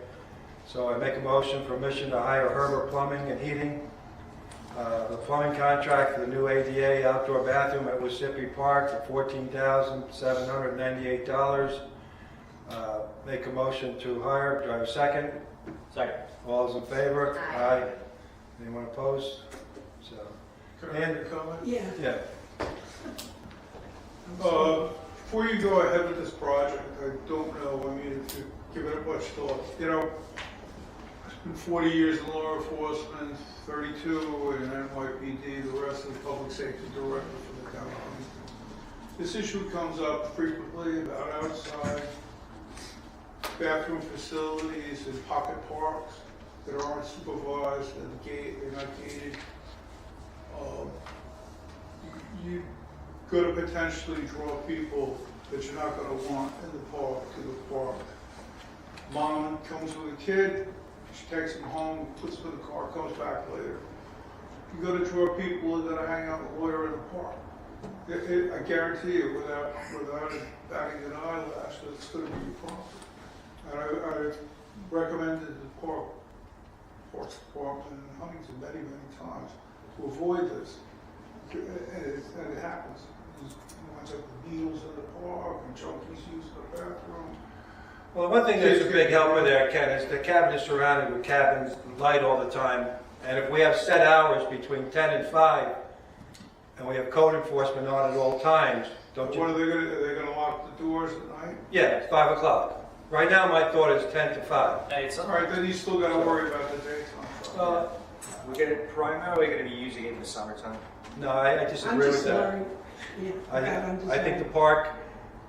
So I make a motion for permission to hire Herbert Plumbing and Heating. The plumbing contract for the new ADA outdoor bathroom at Wasippi Park for $14,798. Make a motion to hire. Do I have a second? Second. All those in favor? Aye. Anyone opposed? So, Can I make a comment? Yeah. yeah. Before you go ahead with this project, I don't know, I mean, if you give it much thought, you know, it's been 40 years in law enforcement, 32 in NYPD, the rest of the public safety director for the town of Huntington. This issue comes up frequently about outside bathroom facilities and pocket parks that aren't supervised and they're not gated. You're going to potentially draw people that you're not going to want in the park to the park. Mom comes with a kid, she takes him home, puts him in the car, comes back later. You're going to draw people that are going to hang out with a lawyer in the park. I guarantee you, without batting an eyelash, that it's going to be a problem. And I've recommended the Parks Department in Huntington many, many times to avoid this. And it happens. There's winds up with needles in the park and junkies using the bathroom. Well, the one thing that's a big helper there, Ken, is the cabin is surrounded with cabins, light all the time. And if we have set hours between 10 and 5, and we have code enforcement on at all times, don't you? What are they going to lock the doors at night? Yeah, it's 5 o'clock. Right now, my thought is 10 to 5. It's All right, then you still got to worry about the daytime. We're gonna primarily going to be using it in the summertime. No, I I'm disagree with just that. worried. Yeah, I'm just I think the worried. park,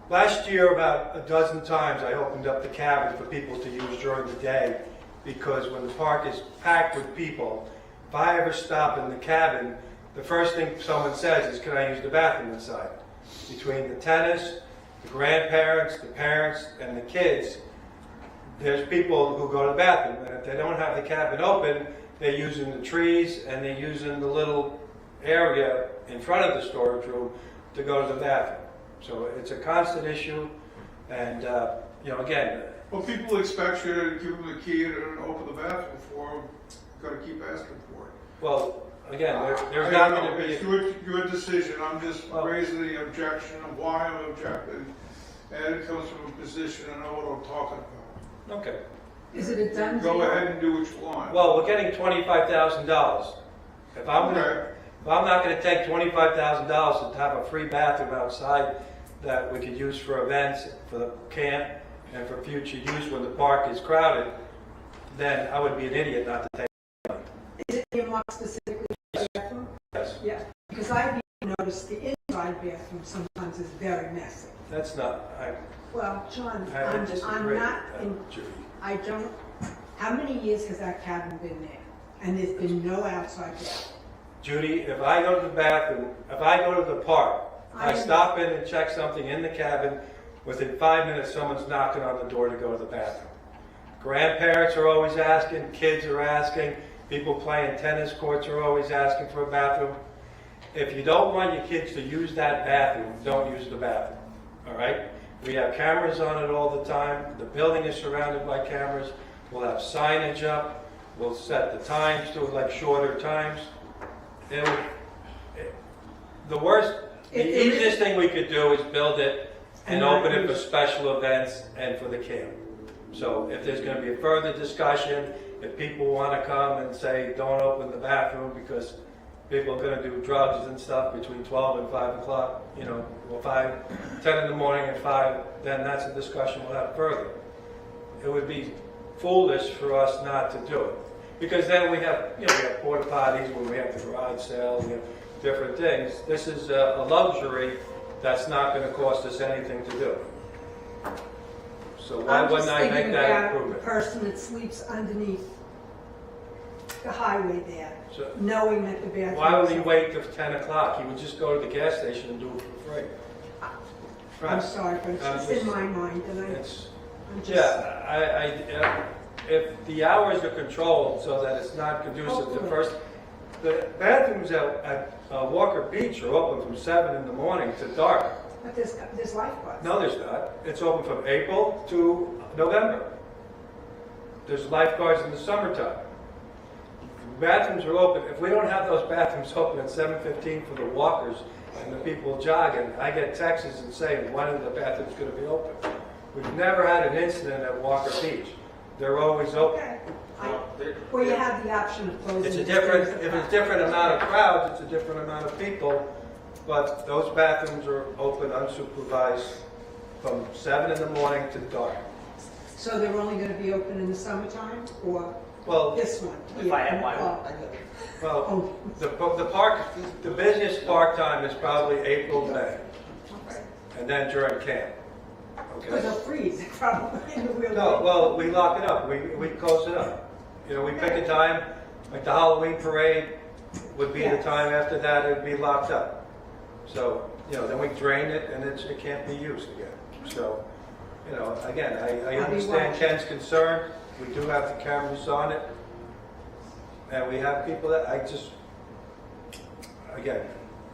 last year about a dozen times I opened up the cabin for people to use during the day, because when the park is packed with people, if I ever stop in the cabin, the first thing someone says is, can I use the bathroom inside? Between the tennis, the grandparents, the parents, and the kids, there's people who go to the bathroom, and if they don't have the cabin open, they're using the trees and they're using the little area in front of the storage room to go to the bathroom. So it's a constant issue, and again, Well, people expect you to give them the key and open the bathroom for them. You've got to keep asking for it. well, again, there's I not don't going know. to be. It's your decision. I'm just raising the objection of why I'm objecting. And it comes from a position I know what I'm talking about. Okay. Is it a done deal? Go ahead and do what you want. Well, we're getting $25,000. If I'm not going to take $25,000 to have a free bathroom outside that we could use for events, for the camp, and for future use when the park is crowded, then I would be an idiot not to take it. Is it earmarked specifically for the bathroom? Yes. Yeah, because I've even noticed the inside bathroom sometimes is very messy. That's not. Well, John, I I'm disagree, not in, Judy. I don't, how many years has that cabin been there? And there's been no outside bathroom? Judy, if I go to the bathroom, if I go to the park, I I- stop in and check something in the cabin, within 5 minutes someone's knocking on the door to go to the bathroom. Grandparents are always asking, kids are asking, people playing tennis courts are always asking for a bathroom. If you don't want your kids to use that bathroom, don't use the bathroom, all right? We have cameras on it all the time. The building is surrounded by cameras. We'll have signage up. We'll set the times to like shorter times. The easiest thing we could do is build it and open it for special events and for the camp. So if there's going to be a further discussion, if people want to come and say, don't open the bathroom because people are going to do drugs and stuff between 12 and 5 o'clock, or 10 in the morning and 5, then that's a discussion we'll have further. It would be foolish for us not to do it. Because then we have, we have porta potties where we have the garage sale, we have different things. This is a luxury that's not going to cost us anything to do. So why wouldn't I make that I'm improvement? just thinking about the person that sleeps underneath the highway there, So knowing that the bathroom. why would he wait till 10 o'clock? He would just go to the gas station and do it for free. I'm sorry, but it's just in my mind, and I'm just. Yeah, if the hours are controlled so that it's not conducive to first, The bathrooms at Walker Beach are open from 7 in the morning to dark. But there's lifeguards. No, there's not. It's open from April to November. There's lifeguards in the summertime. Bathrooms are open. If we don't have those bathrooms open at 7:15 for the walkers and the people jogging, I get texts and saying, when are the bathrooms going to be open? We've never had an incident at Walker Beach. They're always open. Okay. Or you have the option of closing. It's a the different, doors. if it's a different amount of crowds, it's a different amount of people, but those bathrooms are open unsupervised from 7 in the morning to dark. So they're only going to be open in the summertime, or Well, this one? If I have my- well, the park, the busiest park time is probably April, May, and then during camp. Because they'll Okay? freeze, probably. No, well, we lock it up, we close it up. You know, we pick a time, like the Halloween parade would be the Yes. time after that, it would be locked up. So, you know, then we drain it and it can't be used again. So, you know, again, I How do you understand watch? Ken's concern. We do have the cameras on it. And we have people that, again,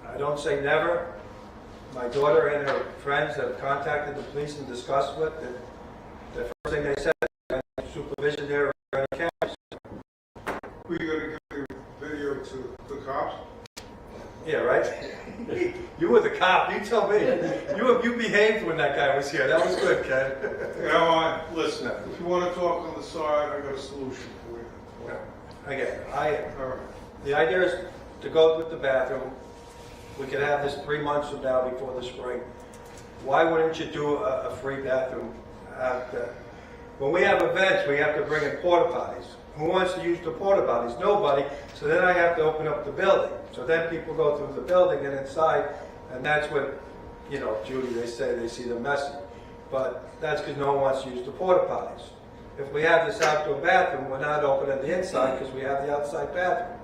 I don't say never. My daughter and her friends have contacted the police and discussed with it. The first thing they said, supervision there around the cameras. Were you gonna give the video to the cops? Yeah, right? You were the cop, you tell me. You behaved when that guy was here. That was good, Ken. You know, listen, if you wanna talk on the side, I got a solution for you. Again, All right. the idea is to go with the bathroom. We could have this 3 months from now before the spring. Why wouldn't you do a free bathroom? When we have events, we have to bring in porta potties. Who wants to use the porta potties? Nobody. So then I have to open up the building. So then people go through the building and inside, and that's what, you know, Judy, they say they see the messy. But that's because no one wants to use the porta potties. If we have this outdoor bathroom, we're not opening the inside because we have the outside bathroom.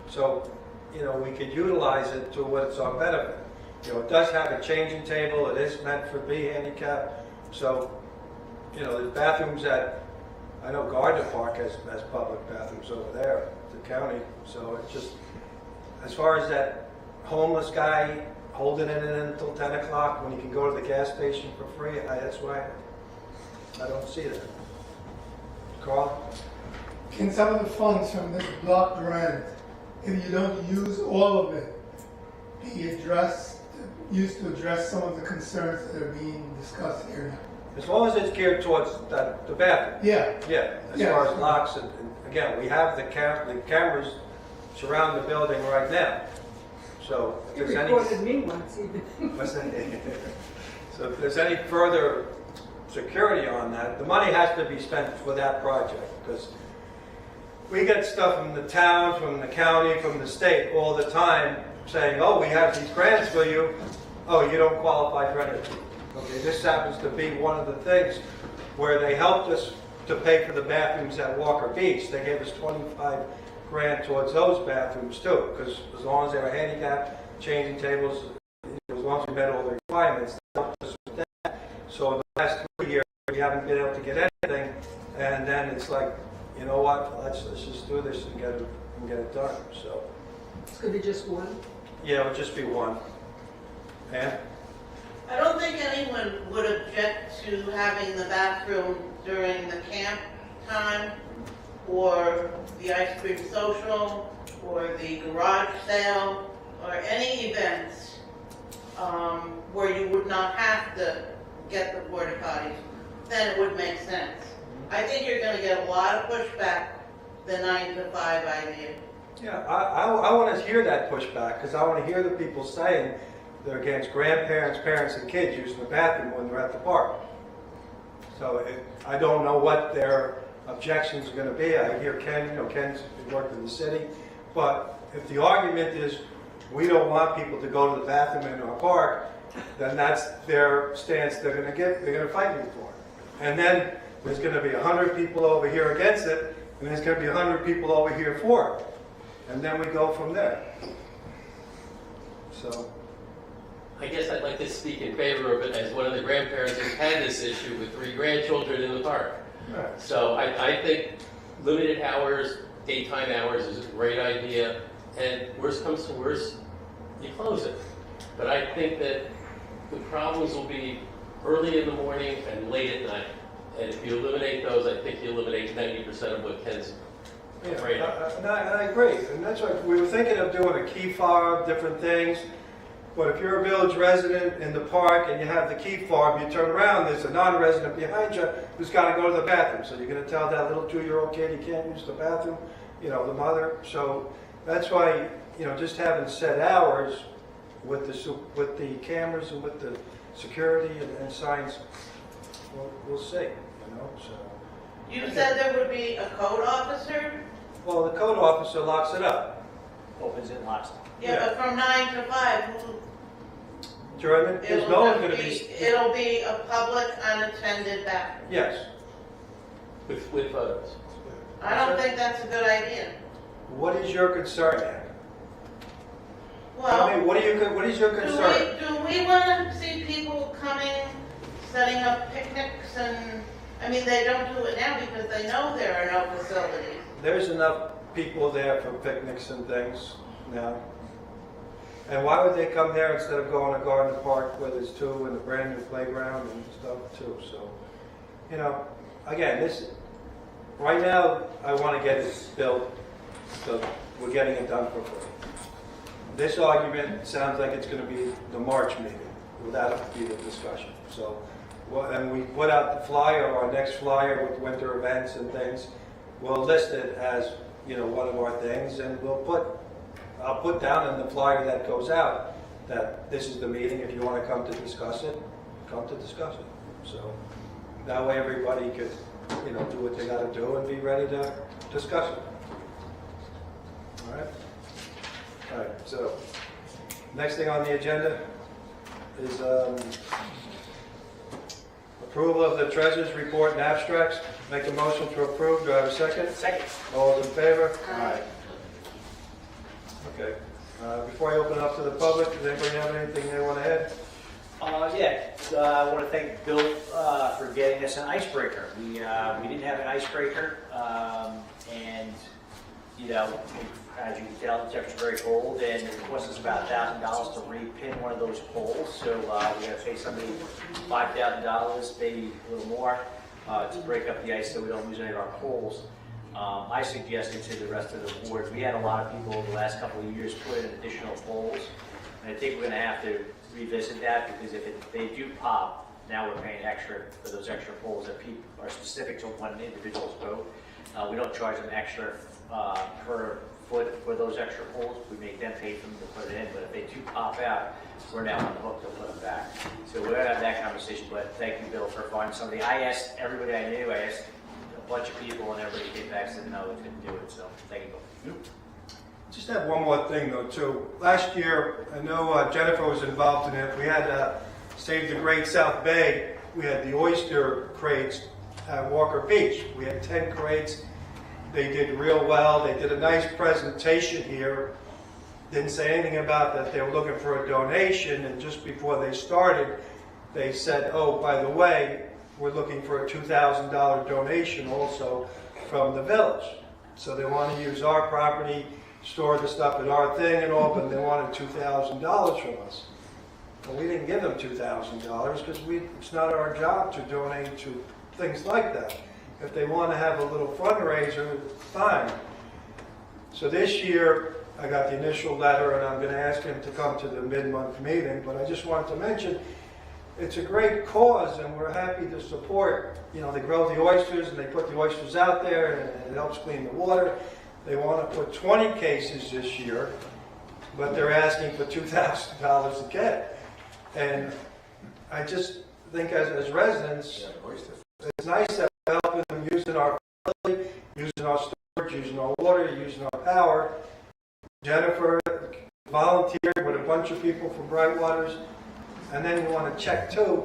So, you know, we could utilize it to what it's our benefit. You know, it does have a changing table. It is meant for B handicap. So, you know, the bathrooms I know Gardner Park has public bathrooms over there, the county. So it's just, as far as that homeless guy holding it in until 10 o'clock when he can go to the gas station for free, that's why I don't see that. Carl? Can some of the funds from this block grant, if you don't use all of it, be used to address some of the concerns that are being discussed here now? As long as it's geared towards the bathroom. Yeah. Yeah, as Yeah. far as locks, and again, we have the cameras surround the building right now. So if You there's any... recorded me once even. What's that? So if there's any further security on that, the money has to be spent for that project, because we get stuff from the town, from the county, from the state all the time saying, oh, we have these grants for you. Oh, you don't qualify for anything. Okay, this happens to be one of the things where they helped us to pay for the bathrooms at Walker Beach. They gave us 25 grand towards those bathrooms too, because as long as they were handicapped, changing tables, as long as we met all the requirements, they helped us with that. So the last 3 years, we haven't been able to get anything, and then it's like, you know what, let's just do this and get it done. So, It's going to be just one? yeah, it would just be one. And I don't think anyone would object to having the bathroom during the camp time, or the ice cream social, or the garage sale, or any events where you would not have to get the porta potties. Then it would make sense. I think you're going to get a lot of pushback, the 9 to 5 idea. yeah, I want to hear that pushback, because I want to hear the people saying they're against grandparents, parents, and kids using the bathroom when they're at the park. So I don't know what their objections are going to be. I hear Ken, you know, Ken's worked in the city, but if the argument is we don't want people to go to the bathroom in our park, then that's their stance they're going to fight me for. And then there's going to be 100 people over here against it, and there's going to be 100 people over here for it. And then we go from there. So, I guess I'd like to speak in favor of it as one of the grandparents who's had this issue with 3 grandchildren in the park. So I think limited hours, daytime hours is a great idea. and worst comes to worst, you close it. But I think that the problems will be early in the morning and late at night. And if you eliminate those, I think you eliminate 90% of what Ken's afraid of. And I agree, and that's why we were thinking of doing a key fob, different things. But if you're a village resident in the park and you have the key fob, you turn around, there's a non-resident behind you who's got to go to the bathroom. So you're going to tell that little 2-year-old kid he can't use the bathroom, you know, the mother. So that's why, you know, just having set hours with the cameras and with the security and signs, we'll see, you know. So You said there would be a code officer? well, the code officer locks it up. Opens it and locks it. Yeah, but from 9 to 5, German, there's no one going to be. it'll be a public unattended bathroom. Yes. With photos. I don't think that's a good idea. What is your concern, Ann? Well, I mean, what is your concern? do we want to see people coming, setting up picnics and, I mean, they don't do it now because they know there are no facilities. There's enough people there for picnics and things now. And why would they come there instead of going to Garden Park where there's 2 and a brand new playground and stuff too? So, you know, again, right now, I want to get this built, so we're getting it done for free. This argument sounds like it's going to be the March meeting, without be the discussion. So, and we put out the flyer, our next flyer with winter events and things. We'll list it as, you know, one of our things, and I'll put down in the flyer that goes out that this is the meeting. If you want to come to discuss it, come to discuss it. So that way everybody could, you know, do what they got to do and be ready to discuss it. All right. All right, so next thing on the agenda is approval of the treasurer's report and abstracts. Make a motion to approve. Do I have a second? Second. All those in favor? Aye. Okay. Before I open it up to the public, does anybody have anything they want to add? I want to thank Bill for getting us an icebreaker. We didn't have an icebreaker, and you know, as you can tell, the temperature's very cold, and it costs us about $1,000 to repin one of those poles. So we got to pay somebody $5,000, maybe a little more, to break up the ice so we don't lose any of our poles. I suggested to the rest of the board, we had a lot of people over the last couple of years put in additional poles, and I think we're going to have to revisit that, because if they do pop, now we're paying extra for those extra poles that are specific to one individual's boat. We don't charge them extra per foot for those extra poles. We make them pay for them to put it in, but if they do pop out, we're now on the hook to put them back. So we're going to have that conversation, but thank you, Bill, for finding somebody. I asked everybody I knew, I asked a bunch of people, and everybody came back and said no, they couldn't do it, so thank you, Bill. Just have one more thing though too. Last year, I know Jennifer was involved in it. We had Save the Great South Bay. We had the oyster crates at Walker Beach. We had 10 crates. They did real well. They did a nice presentation here. Didn't say anything about that they were looking for a donation, and just before they started, they said, oh, by the way, we're looking for a $2,000 donation also from the village. So they want to use our property, store the stuff at our thing and all, but they wanted $2,000 from us. Well, we didn't give them $2,000 because it's not our job to donate to things like that. If they want to have a little fundraiser, fine. So this year, I got the initial letter, and I'm going to ask him to come to the mid-month meeting, but I just wanted to mention, it's a great cause, and we're happy to support. You know, they grow the oysters, and they put the oysters out there, and it helps clean the water. They want to put 20 cases this year, but they're asking for $2,000 a get. And I just think as residents, it's nice that we're helping them using our facility, using our storage, using our water, using our power. Jennifer volunteered with a bunch of people from Brightwaters. And then you want to check too.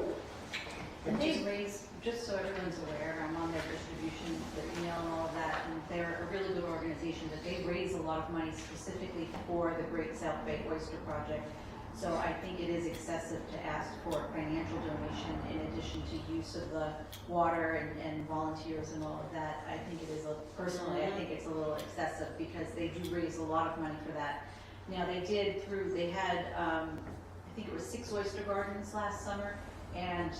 And they raise, just so everyone's aware, I'm on their distribution, the email and all of that, and they're a really good organization, but they raise a lot of money specifically for the Great South Bay Oyster Project. So I think it is excessive to ask for financial donation in addition to use of the water and volunteers and all of that. I think it is, personally, I think it's a little excessive because they do raise a lot of money for that. Now, they had, I think it was 6 oyster gardens last summer, and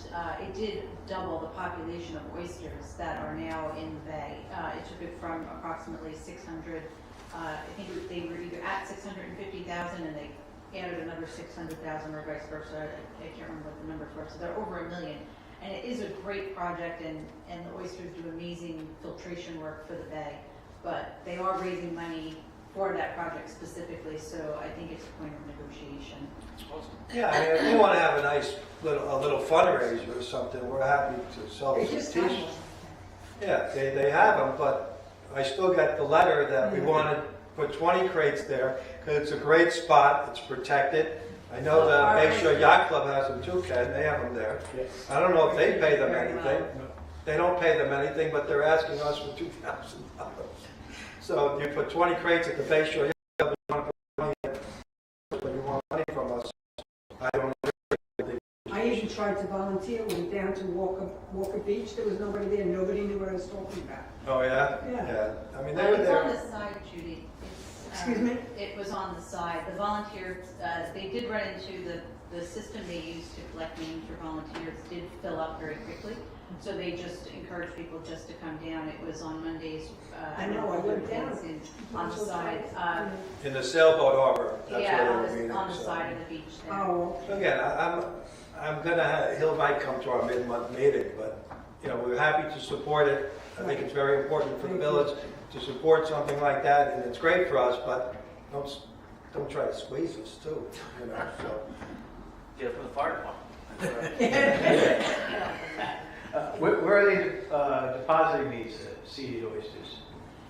it did double the population of oysters that are now in the bay. It took it from approximately 600, I think they were either at 650,000 and they added another 600,000 or vice versa. I can't remember what the numbers were. So they're over 1 million. And it is a great project, and the oysters do amazing filtration work for the bay. But they are raising money for that project specifically, so I think it's a point of negotiation. Yeah, I mean, if you want to have a nice little fundraiser or something, we're happy to sell some t-shirts. Yeah, they have them, but I still got the letter that we want to put 20 crates there because it's a great spot. It's protected. I know the Bayshore Yacht Club has them too, Ken. They have them there. I don't know if they pay them anything. They don't pay them anything, but they're asking us for $2,000. So you put 20 crates at the Bayshore Yacht Club, you want money from us. I don't know. I even tried to volunteer, went down to Walker Beach, there was nobody there, nobody knew what I was talking about. Oh, yeah? Yeah. I mean, they were there. It's on the side, Judy. Excuse me? It was on the side. The volunteers, they did run into the system they used to collect names for volunteers did fill up very quickly. So they just encouraged people just to come down. It was on Mondays. I know, I went down. On the side. In the sailboat harbor. That's Yeah, where on they were meeting, the so. side of the beach there. Oh, So again, I'm gonna have, Hill might come to our mid-month meeting, but, you know, we're happy to support it. I think it's very important for the village to support something like that, and it's great for us, but don't try to squeeze us too, you know, so. Get it from the fire department. Where are they depositing these seeded oysters?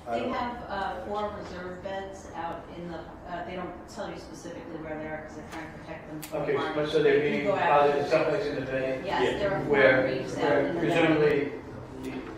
They have 4 reserve beds out in the, they don't tell you specifically where they are because they're trying to protect them from Okay, harm. so they're You being go out- deposited someplace in the bay? Yes, there are 4 Where reefs out in the bay. presumably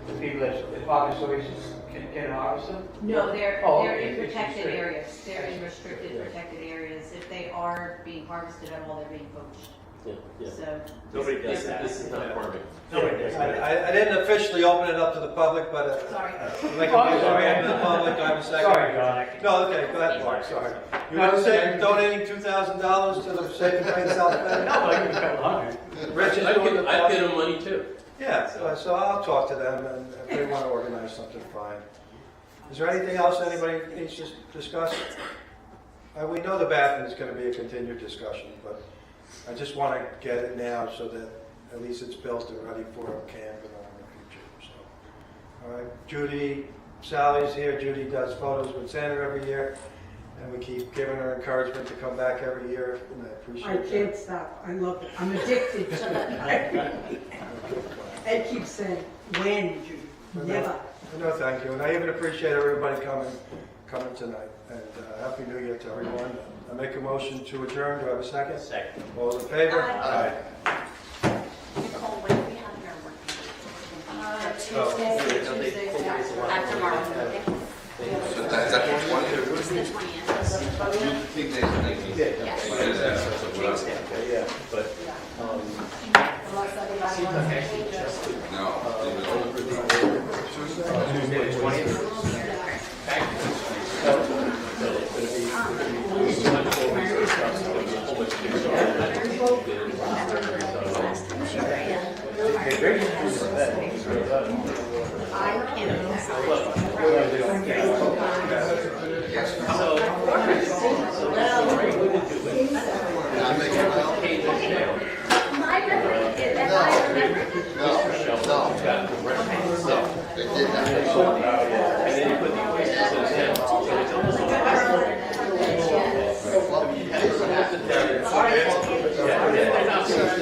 the people that harvest oysters can harvest them? No, they're okay, in it's protected restricted. areas. They're in restricted, protected areas. If they are being harvested at all, they're being poached. Yeah. So. Nobody does that. This is not farming. Nobody does that. I didn't officially open it up to the public, but. Sorry. Like a open to the public, I have a second. Sorry, John. No, okay, go ahead, Mark, sorry. You want to say you're donating $2,000 to the Saving Grace South Bend? No, I give a couple hundred. Rich is I'd doing the give them money too. Yeah, so I'll talk to them, and if they want to organize something, fine. Is there anything else anybody needs to discuss? We know the bathroom is going to be a continued discussion, but I just want to get it now so that at least it's built and ready for camp and all in the future, so. All right, Judy, Sally's here. Judy does photos with Santa every year, and we keep giving her encouragement to come back every year, and I I appreciate can't that. stop, I love it, I'm addicted to it. Ed keeps saying, when, Judy? Never. No, thank you, and I even appreciate everybody coming tonight, and Happy New Year to everyone. I make a motion to adjourn, do I have a second? Second. All those in favor? Aye. Nicole, when do we have your working? Tuesday, tomorrow. So is that the 20th? It's the 20th. Big days, I think. Yes. What is that? So what else? Yeah, but, seems like actually just No. leave it over. Tuesday, 20th. My